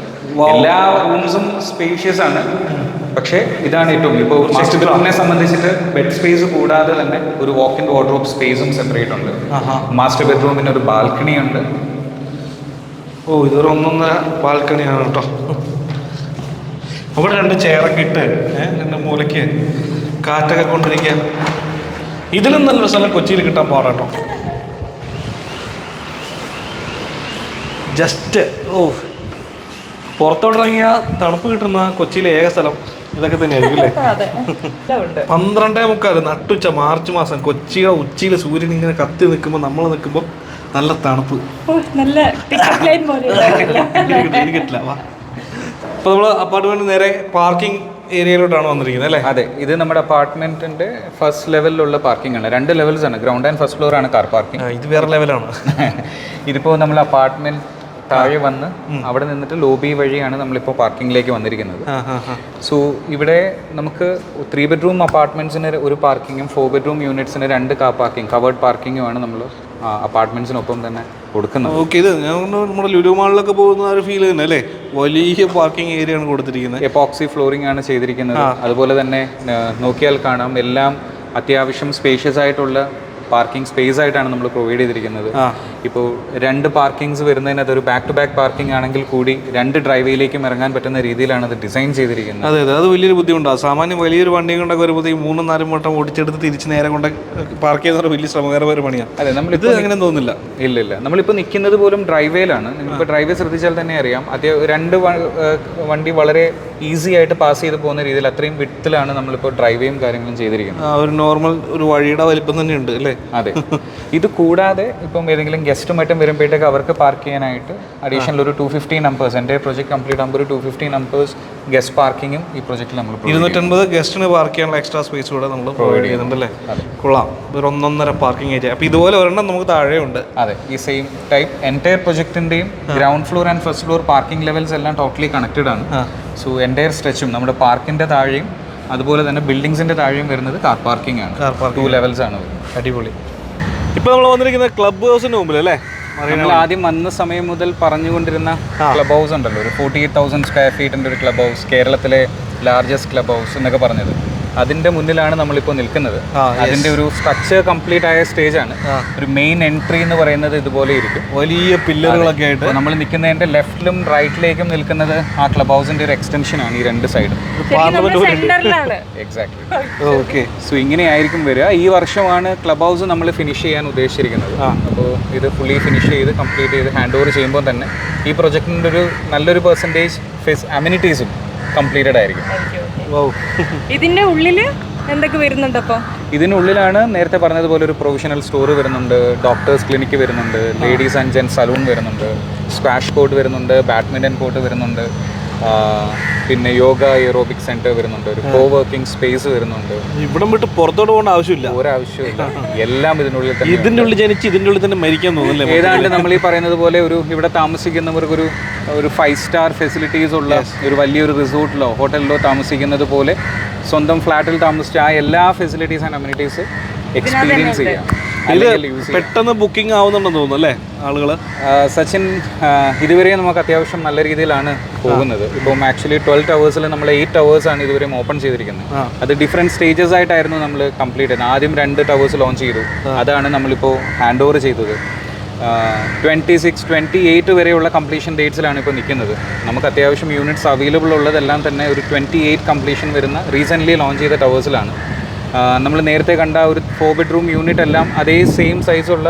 എല്ലാ റൂംസും സ്പേഷ്യസ് ആണ്, പക്ഷേ ഇതാണ് ഏറ്റവും ഇപ്പോൾ മാസ്റ്റർ ബെഡ്റൂമിനെ സംബന്ധിച്ചിട്ട് ബെഡ് സ്പേസ് കൂടാതെ തന്നെ ഒരു വാക്ക് ഇൻ വാർഡ്രോബ് സ്പേസും സെപ്പറേറ്റ് ഉണ്ട്. മാസ്റ്റർ ബെഡ്റൂമിന് ഒരു ബാൽക്കണി ഉണ്ട്. ഓ, ഇതൊരു 1.5 ബാൽക്കണിയാണ് കേട്ടോ. അവിടെ 2 ചെയറൊക്കെ ഇട്ട് 2 മൂലയ്ക്ക് കാറ്റൊക്കെ കൊണ്ടിരിക്കുക. ഇതിലും നല്ലൊരു സ്ഥലം കൊച്ചിയിൽ കിട്ടാൻ പാടാട്ടോ. ജസ്റ്റ് പുറത്തോട്ടിറങ്ങിയ തണുപ്പ് കിട്ടുന്ന കൊച്ചിയിലെ ഏക സ്ഥലം ഇതൊക്കെ തന്നെയായിരിക്കും അല്ലേ? 12:45 നട്ടുച്ച മാർച്ച് മാസം കൊച്ചിയുടെ ഉച്ചയിൽ സൂര്യൻ ഇങ്ങനെ കത്തി നിൽക്കുമ്പോൾ നമ്മൾ നിൽക്കുമ്പോൾ നല്ല തണുപ്പ്. നല്ല കിട്ടില്ല. വാ, അപ്പോൾ നമ്മൾ അപ്പാർട്ട്മെന്റ് നേരെ പാർക്കിംഗ് ഏരിയയിലോട്ടാണ് വന്നിരിക്കുന്നത് അല്ലേ? അതെ, ഇത് നമ്മുടെ അപ്പാർട്ട്മെന്റിന്റെ ഫസ്റ്റ് ലെവലിലുള്ള പാർക്കിംഗ് ആണ്. 2 ലെവൽസ് ആണ്, ഗ്രൗണ്ട് ആൻഡ് ഫസ്റ്റ് ഫ്ലോർ ആണ് കാർ പാർക്കിംഗ്. ഇത് വേറെ ലെവലാണ്. ഇതിപ്പോൾ നമ്മൾ അപ്പാർട്ട്മെന്റ് താഴെ വന്ന് അവിടെ നിന്നിട്ട് ലോബി വഴിയാണ് നമ്മളിപ്പോൾ പാർക്കിങ്ങിലേക്ക് വന്നിരിക്കുന്നത്. സോ ഇവിടെ നമുക്ക് 3 ബെഡ്റൂം അപ്പാർട്ട്മെന്റ്സിന് ഒരു പാർക്കിങ്ങും 4 ബെഡ്റൂം യൂണിറ്റ്സിന് 2 കാർ പാർക്കിംഗ് കവേർഡ് പാർക്കിങ്ങുമാണ് നമ്മൾ അപ്പാർട്ട്മെന്റ്സിനൊപ്പം തന്നെ കൊടുക്കുന്നത്. ഓക്കെ, ഇത് ഞാൻ നമ്മുടെ ലുലു മാളിലൊക്കെ പോകുന്ന ഒരു ഫീൽ തന്നെ അല്ലേ? വലിയ പാർക്കിംഗ് ഏരിയ ആണ് കൊടുത്തിരിക്കുന്നത്. എപ്പോക്സി ഫ്ലോറിംഗ് ആണ് ചെയ്തിരിക്കുന്നത്. അതുപോലെ തന്നെ നോക്കിയാൽ കാണാം എല്ലാം അത്യാവശ്യം സ്പേഷ്യസ് ആയിട്ടുള്ള പാർക്കിംഗ് സ്പേസ് ആയിട്ടാണ് നമ്മൾ പ്രൊവൈഡ് ചെയ്തിരിക്കുന്നത്. ഇപ്പോൾ 2 പാർക്കിങ്സ് വരുന്നതിനകത്ത് ഒരു ബാക്ക് ടു ബാക്ക് പാർക്കിംഗ് ആണെങ്കിൽ കൂടി 2 ഡ്രൈവേയിലേക്കും ഇറങ്ങാൻ പറ്റുന്ന രീതിയിലാണ് അത് ഡിസൈൻ ചെയ്തിരിക്കുന്നത്. അതെ, അത് വലിയൊരു ബുദ്ധിമുട്ടാണ്. സാമാന്യം വലിയൊരു വണ്ടി കൊണ്ടൊക്കെ വരുമ്പോൾ 3-4 വട്ടം ഓടിച്ചെടുത്ത് തിരിച്ച് നേരെ കൊണ്ട് പാർക്ക് ചെയ്യുന്ന വലിയ ശ്രമകരമായ ഒരു പണിയാണ്. അതെ, നമ്മളിത് അങ്ങനെ തോന്നുന്നില്ല. ഇല്ല, നമ്മളിപ്പോൾ നിൽക്കുന്നത് പോലും ഡ്രൈവേയിലാണ്. നിങ്ങളിപ്പോൾ ഡ്രൈവേ ശ്രദ്ധിച്ചാൽ തന്നെ അറിയാം, 2 വണ്ടി വളരെ ഈസി ആയിട്ട് പാസ് ചെയ്ത് പോകുന്ന രീതിയിൽ അത്രയും വിട്ടിലാണ് നമ്മളിപ്പോൾ ഡ്രൈവേയും കാര്യങ്ങളും ചെയ്തിരിക്കുന്നത്. ഒരു നോർമൽ ഒരു വഴിയുടെ വലിപ്പം തന്നെ ഉണ്ട് അല്ലേ? അതെ, ഇത് കൂടാതെ ഇപ്പം ഏതെങ്കിലും ഗസ്റ്റും മറ്റും വരുമ്പോഴത്തേക്ക് അവർക്ക് പാർക്ക് ചെയ്യാനായിട്ട് അഡീഷണൽ ഒരു 250 നമ്പേഴ്സ്, എൻ്റെ പ്രോജക്റ്റ് കംപ്ലീറ്റ് ആകുമ്പോൾ ഒരു 250 നമ്പേഴ്സ് ഗസ്റ്റ് പാർക്കിങ്ങും ഈ പ്രോജക്റ്റിൽ നമ്മൾ 250 ഗസ്റ്റിന് പാർക്ക് ചെയ്യാനുള്ള എക്സ്ട്രാ സ്പേസ് കൂടെ നമ്മൾ പ്രൊവൈഡ് ചെയ്യുന്നുണ്ട് അല്ലേ? കൊള്ളാം, ഒരു 1.5 പാർക്കിംഗ് ഏരിയ. അപ്പോൾ ഇതുപോലെ ഒരെണ്ണം നമുക്ക് താഴെയുണ്ട്. അതെ, ഈ സെയിം ടൈപ്പ് എൻറ്റയർ പ്രൊജക്റ്റിൻ്റെയും ground floor and first floor parking levels എല്ലാം ടോട്ടലി കണക്റ്റഡ് ആണ്. സോ എൻറ്റയർ സ്ട്രെച്ചും നമ്മുടെ പാർക്കിൻ്റെ താഴെയും അതുപോലെ തന്നെ ബിൽഡിങ്സിൻ്റെ താഴെയും വരുന്നത് കാർ പാർക്കിംഗ് ആണ്. 2 ലെവൽസ് ആണ്. അടിപൊളി. ഇപ്പോൾ നമ്മൾ വന്നിരിക്കുന്നത് ക്ലബ് ഹൗസിന് മുമ്പിൽ അല്ലേ? നമ്മൾ ആദ്യം വന്ന സമയം മുതൽ പറഞ്ഞുകൊണ്ടിരുന്ന ക്ലബ് ഹൗസ് ഉണ്ടല്ലോ, ഒരു 48,000 സ്ക്വയർ ഫീറ്റിൻ്റെ ഒരു ക്ലബ് ഹൗസ്, കേരളത്തിലെ ലാർജസ്റ്റ് ക്ലബ് ഹൗസ് എന്നൊക്കെ പറഞ്ഞത്, അതിൻ്റെ മുന്നിലാണ് നമ്മളിപ്പോൾ നിൽക്കുന്നത്. അതിൻ്റെ ഒരു സ്ട്രക്ചർ കംപ്ലീറ്റ് ആയ സ്റ്റേജാണ്. ഒരു മെയിൻ എൻട്രി എന്ന് പറയുന്നത് ഇതുപോലെ ഇരിക്കും, വലിയ പില്ലറുകളൊക്കെ ആയിട്ട്. നമ്മൾ നിൽക്കുന്നതിൻ്റെ ലെഫ്റ്റിലും റൈറ്റിലേക്കും നിൽക്കുന്നത് ആ ക്ലബ് ഹൗസിൻ്റെ ഒരു എക്സ്റ്റൻഷനാണ് ഈ 2 സൈഡും. എക്സാക്ട്ലി. ഓക്കെ, സോ ഇങ്ങനെയായിരിക്കും വരിക. ഈ വർഷമാണ് ക്ലബ് ഹൗസ് നമ്മൾ ഫിനിഷ് ചെയ്യാൻ ഉദ്ദേശിച്ചിരിക്കുന്നത്. അപ്പോൾ ഇത് ഫുള്ളി ഫിനിഷ് ചെയ്ത് കംപ്ലീറ്റ് ചെയ്ത് ഹാൻഡ് ഓവർ ചെയ്യുമ്പോൾ തന്നെ ഈ പ്രൊജക്റ്റിൻ്റെ ഒരു നല്ലൊരു പെർസെൻറ്റേജ് അമ്യൂണിറ്റീസും കംപ്ലീറ്റഡ് ആയിരിക്കും. ഇതിന്റെ ഉള്ളില് എന്തൊക്കെ വരുന്നുണ്ട്? അപ്പോൾ ഇതിനുള്ളിലാണ് നേരത്തെ പറഞ്ഞതുപോലെ ഒരു പ്രൊഫഷണൽ സ്റ്റോർ വരുന്നുണ്ട്, ഡോക്ടേഴ്സ് ക്ലിനിക്ക് വരുന്നുണ്ട്, ലേഡീസ് ആൻഡ് ജെൻസ് സലൂൺ വരുന്നുണ്ട്, സ്ക്വാഷ് കോർട്ട് വരുന്നുണ്ട്, ബാഡ്മിൻ്റൺ കോർട്ട് വരുന്നുണ്ട്, പിന്നെ യോഗ എറോബിക് സെന്റർ വരുന്നുണ്ട്, ഒരു കോ വർക്കിംഗ് സ്പേസ് വരുന്നുണ്ട്. ഇവിടം വിട്ട് പുറത്തോട്ട് പോകേണ്ട ആവശ്യമില്ല, ഒരാവശ്യമില്ല. എല്ലാം ഇതിനുള്ളിൽ തന്നെ. ഇതിൻ്റെ ഉള്ളിൽ ജനിച്ച് ഇതിൻ്റെ ഉള്ളിൽ തന്നെ മരിക്കാൻ തോന്നുന്നില്ല. ഏതാണ്ട് നമ്മൾ ഈ പറയുന്നത് പോലെ ഇവിടെ താമസിക്കുന്നവർക്ക് ഒരു 5 സ്റ്റാർ ഫെസിലിറ്റീസ് ഉള്ള ഒരു വലിയൊരു റിസോർട്ടിലോ ഹോട്ടലിലോ താമസിക്കുന്നത് പോലെ സ്വന്തം ഫ്ലാറ്റിൽ താമസിച്ച ആ എല്ലാ ഫെസിലിറ്റീസ് ആൻഡ് അമ്യൂണിറ്റീസ് എക്സ്പീരിയൻസ് ചെയ്യാം. പെട്ടെന്ന് ബുക്കിംഗ് ആവുന്നുണ്ടെന്ന് തോന്നുന്നു അല്ലേ ആളുകൾ? സച്ചിൻ, ഇതുവരെ നമുക്ക് അത്യാവശ്യം നല്ല രീതിയിലാണ് പോകുന്നത്. ഇപ്പം ആക്ച്വലി 12 ടവേഴ്സിൽ നമ്മൾ 8 ടവേഴ്സാണ് ഇതുവരെ ഓപ്പൺ ചെയ്തിരിക്കുന്നത്. അത് ഡിഫറെൻറ്റ് സ്റ്റേജസ് ആയിട്ടായിരുന്നു നമ്മൾ കംപ്ലീറ്റ് ചെയ്യുന്നത്. ആദ്യം 2 ടവേഴ്സ് ലോഞ്ച് ചെയ്തു, അതാണ് നമ്മളിപ്പോൾ ഹാൻഡ് ഓവർ ചെയ്തത്. 26, 28 വരെയുള്ള കംപ്ലീഷൻ ഡേറ്റ്സിലാണ് ഇപ്പോൾ നിൽക്കുന്നത്. നമുക്ക് അത്യാവശ്യം യൂണിറ്റ്സ് അവൈലബിൾ ഉള്ളതെല്ലാം തന്നെ ഒരു 28 കംപ്ലീഷൻ വരുന്ന റീസെൻ്റ്ലി ലോഞ്ച് ചെയ്ത ടവേഴ്സിലാണ്. നമ്മൾ നേരത്തെ കണ്ട ഒരു 4 ബെഡ്റൂം യൂണിറ്റ് എല്ലാം അതേ സെയിം സൈസുള്ള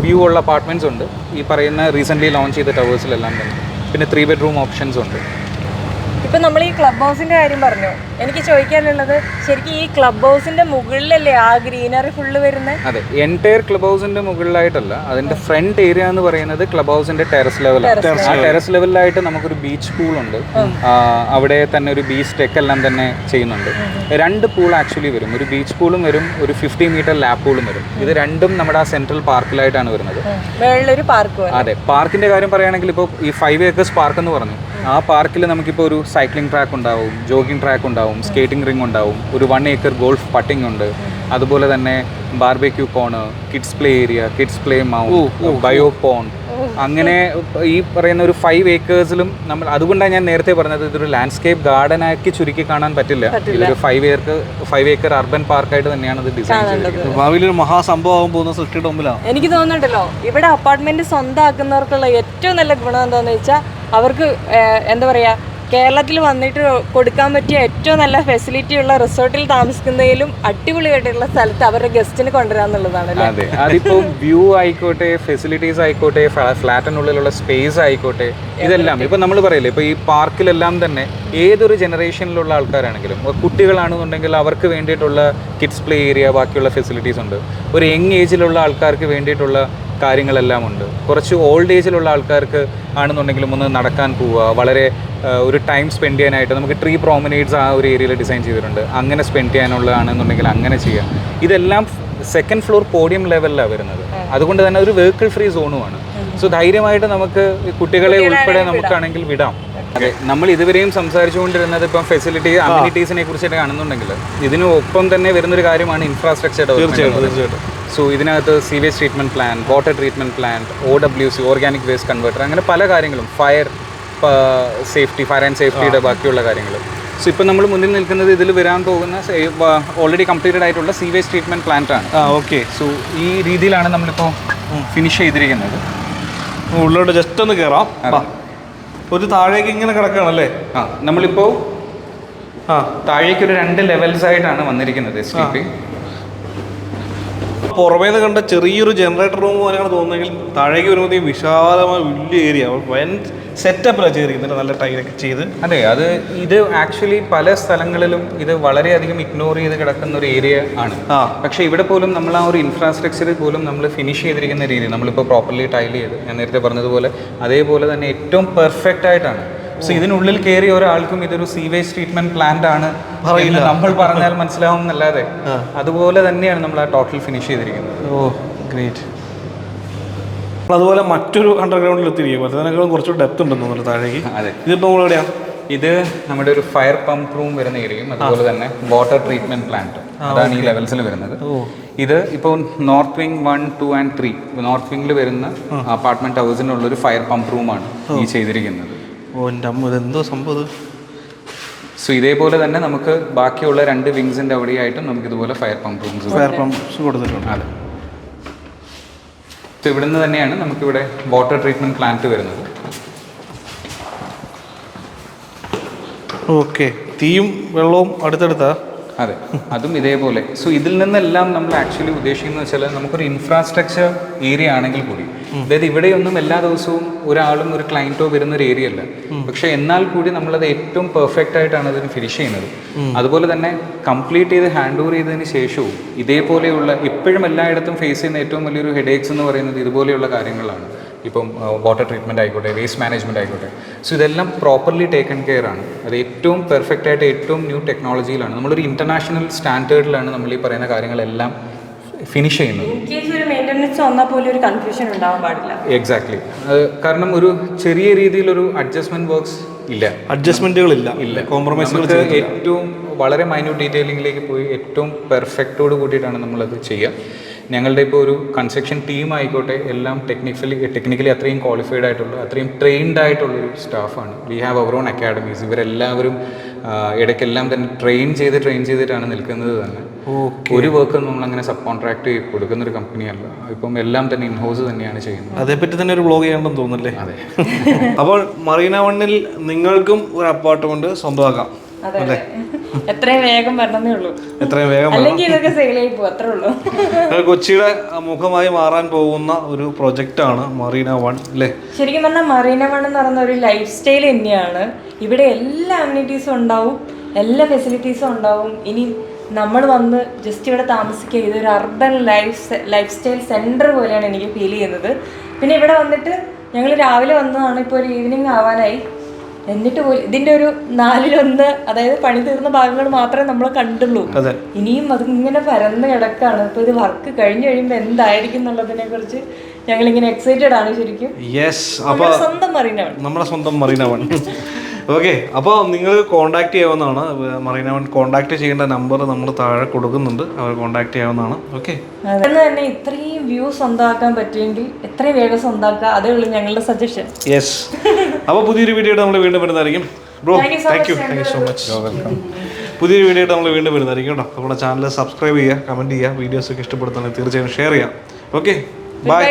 വ്യൂ ഉള്ള അപ്പാർട്ട്മെൻറ്റ്സ് ഉണ്ട് ഈ പറയുന്ന റീസെൻ്റ്ലി ലോഞ്ച് ചെയ്ത ടവേഴ്സിലെല്ലാം തന്നെ. പിന്നെ 3 ബെഡ്റൂം ഓപ്ഷൻസ് ഉണ്ട്. ഇപ്പം നമ്മൾ ഈ ക്ലബ് ഹൗസിൻ്റെ കാര്യം പറഞ്ഞു. എനിക്ക് ചോദിക്കാനുള്ളത് ശരിക്കും ഈ ക്ലബ് ഹൗസിൻ്റെ മുകളിലല്ലേ ആ ഗ്രീനറി ഫുള്ള് വരുന്നത്? അതെ, എൻറ്റയർ ക്ലബ് ഹൗസിന്റെ മുകളിലായിട്ടല്ല, അതിന്റെ ഫ്രണ്ട് ഏരിയ എന്ന് പറയുന്നത് ക്ലബ് ഹൗസിന്റെ ടെറസ് ലെവലാണ്. ആ ടെറസ് ലെവലിലായിട്ട് നമുക്കൊരു ബീച്ച് പൂൾ ഉണ്ട്. അവിടെ തന്നെ ഒരു ബീച്ച് ടെക്ക് എല്ലാം തന്നെ ചെയ്യുന്നുണ്ട്. 2 പൂൾ ആക്ച്വലി വരും. ഒരു ബീച്ച് പൂളും വരും, ഒരു 50 മീറ്റർ ലാപ്പ് പൂളും വരും. ഇത് രണ്ടും നമ്മുടെ ആ സെൻട്രൽ പാർക്കിലായിട്ടാണ് വരുന്നത്. മേളിലൊരു പാർക്ക്. അതെ, പാർക്കിന്റെ കാര്യം പറയുകയാണെങ്കിൽ ഇപ്പോൾ ഈ 5 ഏക്കേഴ്സ് പാർക്ക് എന്ന് പറഞ്ഞു, ആ പാർക്കിൽ നമുക്കിപ്പോൾ ഒരു സൈക്ലിംഗ് ട്രാക്ക് ഉണ്ടാവും, ജോഗിംഗ് ട്രാക്ക് ഉണ്ടാവും, സ്കേറ്റിംഗ് റിംഗ് ഉണ്ടാവും, ഒരു 1 ഏക്കർ ഗോൾഫ് പട്ടിംഗ് ഉണ്ട്, അതുപോലെ തന്നെ barbecue corner, kids play area, kids play mound, bio pond, അങ്ങനെ ഈ പറയുന്ന ഒരു 5 ഏക്കേഴ്സിലും നമ്മൾ, അതുകൊണ്ടാണ് ഞാൻ നേരത്തെ പറഞ്ഞത് ഇതൊരു ലാൻഡ്സ്കേപ്പ് ഗാർഡൻ ആക്കി ചുരുക്കി കാണാൻ പറ്റില്ല. ഇതൊരു 5 ഏക്കർ അർബൻ പാർക്കായിട്ട് തന്നെയാണ് ഇത് ഡിസൈൻ ചെയ്തിരിക്കുന്നത്. ഭാവിയിൽ ഒരു മഹാസംഭവം പോകുന്ന സൃഷ്ടിയുടെ മുമ്പിലാണ്. എനിക്ക് തോന്നുന്നുണ്ടല്ലോ ഇവിടെ അപ്പാർട്ട്മെന്റ് സ്വന്തമാക്കുന്നവർക്കുള്ള ഏറ്റവും നല്ല ഗുണം എന്താണെന്ന് വെച്ചാൽ അവർക്ക് എന്താ പറയുക, കേരളത്തിൽ വന്നിട്ട് കൊടുക്കാൻ പറ്റിയ ഏറ്റവും നല്ല ഫെസിലിറ്റി ഉള്ള റിസോർട്ടിൽ താമസിക്കുന്നതിലും അടിപൊളിയായിട്ടുള്ള സ്ഥലത്ത് അവരുടെ ഗസ്റ്റിന് കൊണ്ടുവരാന്നുള്ളതാണ്. അതെ, അതിപ്പോൾ വ്യൂ ആയിക്കോട്ടെ, ഫെസിലിറ്റീസ് ആയിക്കോട്ടെ, ഫ്ലാറ്റിനുള്ളിലുള്ള സ്പേസ് ആയിക്കോട്ടെ, ഇതെല്ലാം ഇപ്പം നമ്മൾ പറയില്ലേ, ഇപ്പോൾ ഈ പാർക്കിലെല്ലാം തന്നെ ഏതൊരു ജനറേഷനിലുള്ള ആൾക്കാരാണെങ്കിലും, കുട്ടികളാണെന്നുണ്ടെങ്കിൽ അവർക്ക് വേണ്ടിയിട്ടുള്ള കിഡ്സ് പ്ലേ ഏരിയ, ബാക്കിയുള്ള ഫെസിലിറ്റീസ് ഉണ്ട്. ഒരു യങ് ഏജിലുള്ള ആൾക്കാർക്ക് വേണ്ടിയിട്ടുള്ള കാര്യങ്ങളെല്ലാം ഉണ്ട്. കുറച്ച് ഓൾഡ് ഏജിലുള്ള ആൾക്കാർക്ക് ആണെന്നുണ്ടെങ്കിലും ഒന്ന് നടക്കാൻ പോവുക, വളരെ ഒരു ടൈം സ്പെൻഡ് ചെയ്യാനായിട്ട് നമുക്ക് ട്രീ പ്രോമനേഡ്സ് ആ ഒരു ഏരിയയിൽ ഡിസൈൻ ചെയ്തിട്ടുണ്ട്. അങ്ങനെ സ്പെൻഡ് ചെയ്യാനുള്ളതാണെന്നുണ്ടെങ്കിൽ അങ്ങനെ ചെയ്യാം. ഇതെല്ലാം 2nd ഫ്ലോർ പോഡിയം ലെവലിലാണ് വരുന്നത്. അതുകൊണ്ട് തന്നെ ഒരു വെഹിക്കിൾ ഫ്രീ സോണുമാണ്. സോ ധൈര്യമായിട്ട് നമുക്ക് കുട്ടികളെ ഉൾപ്പെടെ നമുക്കാണെങ്കിൽ വിടാം. അതെ, നമ്മൾ ഇതുവരെയും സംസാരിച്ചുകൊണ്ടിരുന്നത് ഇപ്പം ഫെസിലിറ്റി, അമ്യൂണിറ്റീസിനെ കുറിച്ചിട്ട് കാണുന്നുണ്ടെങ്കിൽ ഇതിനൊപ്പം തന്നെ വരുന്നൊരു കാര്യമാണ് ഇൻഫ്രാസ്ട്രക്ചർ ഡെവലപ്മെന്റ്. സോ ഇതിനകത്ത് sewage treatment plant, water treatment plant, OWC organic waste converter, അങ്ങനെ പല കാര്യങ്ങളും, ഫയർ സേഫ്റ്റി, ഫയർ ആൻഡ് സേഫ്റ്റിയുടെ ബാക്കിയുള്ള കാര്യങ്ങൾ. സോ ഇപ്പം നമ്മൾ മുന്നിൽ നിൽക്കുന്നത് ഇതിൽ വരാൻ പോകുന്ന ഓൾറെഡി കംപ്ലീറ്റഡ് ആയിട്ടുള്ള സീവേജ് ട്രീറ്റ്മെന്റ് പ്ലാന്റ് ആണ്. ഓക്കെ. സോ ഈ രീതിയിലാണ് നമ്മളിപ്പോൾ ഫിനിഷ് ചെയ്തിരിക്കുന്നത്. ഉള്ളോട്ട് ജസ്റ്റ് ഒന്ന് കയറാം. ഒരു താഴേക്ക് ഇങ്ങനെ കിടക്കുകയാണല്ലേ? നമ്മളിപ്പോൾ താഴേക്കൊരു 2 ലെവൽസ് ആയിട്ടാണ് വന്നിരിക്കുന്നത്. പുറമേ നിന്ന് കണ്ട ചെറിയൊരു ജനറേറ്റർ റൂം പോലെയാണ് തോന്നുന്നെങ്കിൽ താഴേക്ക് വരുമ്പോഴത്തേക്കും വിശാലമായ വലിയ ഏരിയ, വൻ സെറ്റപ്പിലാണ് ചെയ്തിരിക്കുന്നത്, നല്ല ടൈലൊക്കെ ചെയ്ത്. അതെ, ഇത് ആക്ച്വലി പല സ്ഥലങ്ങളിലും ഇത് വളരെയധികം ഇഗ്നോർ ചെയ്ത് കിടക്കുന്ന ഒരു ഏരിയ ആണ്. പക്ഷേ ഇവിടെ പോലും നമ്മൾ ആ ഒരു ഇൻഫ്രാസ്ട്രക്ചറിൽ പോലും നമ്മൾ ഫിനിഷ് ചെയ്തിരിക്കുന്ന രീതി, നമ്മളിപ്പോൾ പ്രോപ്പർലി ടൈൽ ചെയ്ത്, ഞാൻ നേരത്തെ പറഞ്ഞതുപോലെ അതേപോലെ തന്നെ ഏറ്റവും പെർഫെക്റ്റ് ആയിട്ടാണ്. സോ ഇതിനുള്ളിൽ കയറിയ ഒരാൾക്കും ഇതൊരു സീവേജ് ട്രീറ്റ്മെന്റ് പ്ലാന്റ് ആണ് എന്ന് നമ്മൾ പറഞ്ഞാൽ മനസ്സിലാവും എന്നല്ലാതെ അതുപോലെ തന്നെയാണ് നമ്മൾ ആ ടോട്ടൽ ഫിനിഷ് ചെയ്തിരിക്കുന്നത്. ഓ ഗ്രേറ്റ്. അതുപോലെ മറ്റൊരു അണ്ടർഗ്രൗണ്ടിൽ എത്തിയിരിക്കും, അതിനേക്കാളും കുറച്ചുകൂടി ഡെപ്ത് ഉണ്ടെന്ന് തോന്നുന്നു താഴേക്ക്. അതെ, ഇതിപ്പോൾ നമ്മൾ എവിടെയാണ്? ഇത് നമ്മുടെ ഒരു ഫയർ പമ്പ് റൂം വരുന്ന ഏരിയയും അതുപോലെ തന്നെ വാട്ടർ ട്രീറ്റ്മെന്റ് പ്ലാന്റ്, അതാണ് ഈ ലെവൽസിൽ വരുന്നത്. ഇത് ഇപ്പോൾ നോർത്ത് വിങ് 1, 2 and 3 നോർത്ത് വിങ്ങിൽ വരുന്ന അപ്പാർട്ട്മെന്റ് ഹൗസിനുള്ളൊരു ഫയർ പമ്പ് റൂമാണ് ഈ ചെയ്തിരിക്കുന്നത്. ഓ എൻ്റെ അമ്മ, ഇതെന്തോ സംഭവം. സോ ഇതേപോലെ തന്നെ നമുക്ക് ബാക്കിയുള്ള 2 വിങ്സിൻ്റെ അവിടെയായിട്ടും നമുക്ക് ഇതുപോലെ ഫയർ പമ്പ്സ് കൊടുത്തിട്ടുണ്ട്. അതെ, സോ ഇവിടുന്ന് തന്നെയാണ് നമുക്കിവിടെ വാട്ടർ ട്രീറ്റ്മെന്റ് പ്ലാന്റ് വരുന്നത്. ഓക്കെ, തീയും വെള്ളവും അടുത്തടുത്താ? അതെ, അതും ഇതേപോലെ. സോ ഇതിൽ നിന്നെല്ലാം നമ്മൾ ആക്ച്വലി ഉദ്ദേശിക്കുന്നത് വെച്ചാൽ നമുക്കൊരു ഇൻഫ്രാസ്ട്രക്ചർ ഏരിയ ആണെങ്കിൽ കൂടി, അതായത് ഇവിടെയൊന്നും എല്ലാ ദിവസവും ഒരാളും ഒരു ക്ലയൻറ്റോ വരുന്ന ഒരു ഏരിയ അല്ല. പക്ഷേ എന്നാൽ കൂടി നമ്മളത് ഏറ്റവും പെർഫെക്റ്റ് ആയിട്ടാണ് അതിന് ഫിനിഷ് ചെയ്യുന്നത്. അതുപോലെ തന്നെ കംപ്ലീറ്റ് ചെയ്ത് ഹാൻഡ് ഓവർ ചെയ്തതിന് ശേഷവും ഇതേപോലെയുള്ള ഇപ്പോഴും എല്ലായിടത്തും ഫേസ് ചെയ്യുന്ന ഏറ്റവും വലിയൊരു ഹെഡേക്സ് എന്ന് പറയുന്നത് ഇതുപോലെയുള്ള കാര്യങ്ങളാണ്. ഇപ്പം വാട്ടർ ട്രീറ്റ്മെൻറ്റ് ആയിക്കോട്ടെ, വേസ്റ്റ് മാനേജ്മെൻറ്റ് ആയിക്കോട്ടെ. സോ ഇതെല്ലാം പ്രോപ്പർലി ടേക്കൺ കെയർ ആണ്. അത് ഏറ്റവും പെർഫെക്റ്റ് ആയിട്ട് ഏറ്റവും ന്യൂ ടെക്നോളജിയിലാണ്, നമ്മളൊരു ഇൻ്റർനാഷണൽ സ്റ്റാൻഡേർഡിലാണ് നമ്മൾ ഈ പറയുന്ന കാര്യങ്ങളെല്ലാം ഫിനിഷ് ചെയ്യുന്നത്. എക്സാക്ട്ലി, കാരണം ഒരു ചെറിയ രീതിയിലൊരു അഡ്ജസ്റ്റ്മെൻറ്റ് വർക്ക്സ് ഇല്ല, അഡ്ജസ്റ്റ്മെൻറ്റുകളില്ല, കോംപ്രമൈസുകൾ. ഏറ്റവും വളരെ മൈന്യൂട്ട് ഡീറ്റെയിലിംഗിലേക്ക് പോയി ഏറ്റവും പെർഫെക്റ്റോട് കൂടിയിട്ടാണ് നമ്മളത് ചെയ്യുക. ഞങ്ങളുടെ ഇപ്പോൾ ഒരു കൺസ്ട്രക്ഷൻ ടീം ആയിക്കോട്ടെ, എല്ലാം ടെക്നിക്കലി അത്രയും ക്വാളിഫൈഡ് ആയിട്ടുള്ള, അത്രയും ട്രെയിൻഡ് ആയിട്ടുള്ളൊരു സ്റ്റാഫാണ്. We have our own academies. ഇവരെല്ലാവരും ഇടയ്ക്കെല്ലാം തന്നെ ട്രെയിൻ ചെയ്തിട്ടാണ് നിൽക്കുന്നത് തന്നെ. ഒരു വർക്ക് നമ്മളങ്ങനെ സബ് കോൺട്രാക്ട് കൊടുക്കുന്ന ഒരു കമ്പനിയല്ല. ഇപ്പം എല്ലാം തന്നെ ഇൻഹൗസ് തന്നെയാണ് ചെയ്യുന്നത്. അതേപ്പറ്റി തന്നെ ഒരു ബ്ലോഗ് ചെയ്യണമെന്ന് തോന്നുന്നല്ലേ? അതെ. അപ്പോൾ മറീന വണ്ണിൽ നിങ്ങൾക്കും ഒരു അപ്പാർട്ട്മെന്റ് സ്വന്തമാക്കാം അല്ലേ? എത്രയും വേഗം വരണമെന്നേ ഉള്ളൂ, എത്രയും വേഗം അല്ലെങ്കിൽ ഇതൊക്കെ സെയിലായി പോകും, അത്രേ ഉള്ളൂ. കൊച്ചിയുടെ മുഖമായി മാറാൻ പോകുന്ന ഒരു പ്രൊജക്റ്റാണ് മറീന വൺ അല്ലേ? ശരിക്കും പറഞ്ഞാൽ മറീന വൺ എന്ന് പറയുന്ന ഒരു ലൈഫ് സ്റ്റൈൽ തന്നെയാണ്. ഇവിടെ എല്ലാ അമ്യൂണിറ്റീസും ഉണ്ടാവും, എല്ലാ ഫെസിലിറ്റീസും ഉണ്ടാവും. ഇനി നമ്മൾ വന്ന് ജസ്റ്റ് ഇവിടെ താമസിക്കുക, ഇതൊരു അർബൻ ലൈഫ് സ്റ്റൈൽ സെൻറ്റർ പോലെയാണ് എനിക്ക് ഫീൽ ചെയ്യുന്നത്. പിന്നെ ഇവിടെ വന്നിട്ട് ഞങ്ങൾ രാവിലെ വന്നതാണ്, ഇപ്പോൾ ഒരു ഈവനിങ് ആവാനായി. എന്നിട്ട് പോലും ഇതിൻ്റെ ഒരു 4/1, അതായത് പണി തീർന്ന ഭാഗങ്ങൾ മാത്രമേ നമ്മൾ കണ്ടുള്ളൂ. ഇനിയും അതിങ്ങനെ പരന്ന് കിടക്കാണ്. ഇപ്പോൾ ഇത് വർക്ക് കഴിഞ്ഞ് കഴിയുമ്പോൾ എന്തായിരിക്കും എന്നുള്ളതിനെ കുറിച്ച് ഞങ്ങളിങ്ങനെ എക്സൈറ്റഡ് ആണ് ശരിക്കും. സ്വന്തം മറീന വൺ, നമ്മുടെ സ്വന്തം മറീന വൺ. ഓക്കെ, അപ്പോൾ നിങ്ങൾ കോൺടാക്ട് ചെയ്യാവുന്നതാണ്. മറീന വൺ കോൺടാക്ട് ചെയ്യേണ്ട നമ്പർ നമ്മൾ താഴെ കൊടുക്കുന്നുണ്ട്, അവർ കോൺടാക്ട് ചെയ്യാവുന്നതാണ്. ഓക്കെ, അതെന്ന് തന്നെ ഇത്രയും വ്യൂ സ്വന്തമാക്കാൻ പറ്റുമെങ്കിൽ എത്രയും വേഗം സ്വന്തമാക്കുക, അതേ ഉള്ളൂ ഞങ്ങളുടെ സജഷൻ. യെസ്, അപ്പോൾ പുതിയൊരു വീഡിയോയുടെ നമ്മൾ വീണ്ടും വരുന്നതായിരിക്കും. Bro thank you so much. പുതിയൊരു വീഡിയോയുടെ നമ്മൾ വീണ്ടും വരുന്നതായിരിക്കും കേട്ടോ. നമ്മുടെ ചാനൽ സബ്സ്ക്രൈബ് ചെയ്യുക, കമൻറ്റ് ചെയ്യുക, വീഡിയോസൊക്കെ ഇഷ്ടപ്പെടുത്താണെങ്കിൽ തീർച്ചയായും ഷെയർ ചെയ്യാം. Okay, by.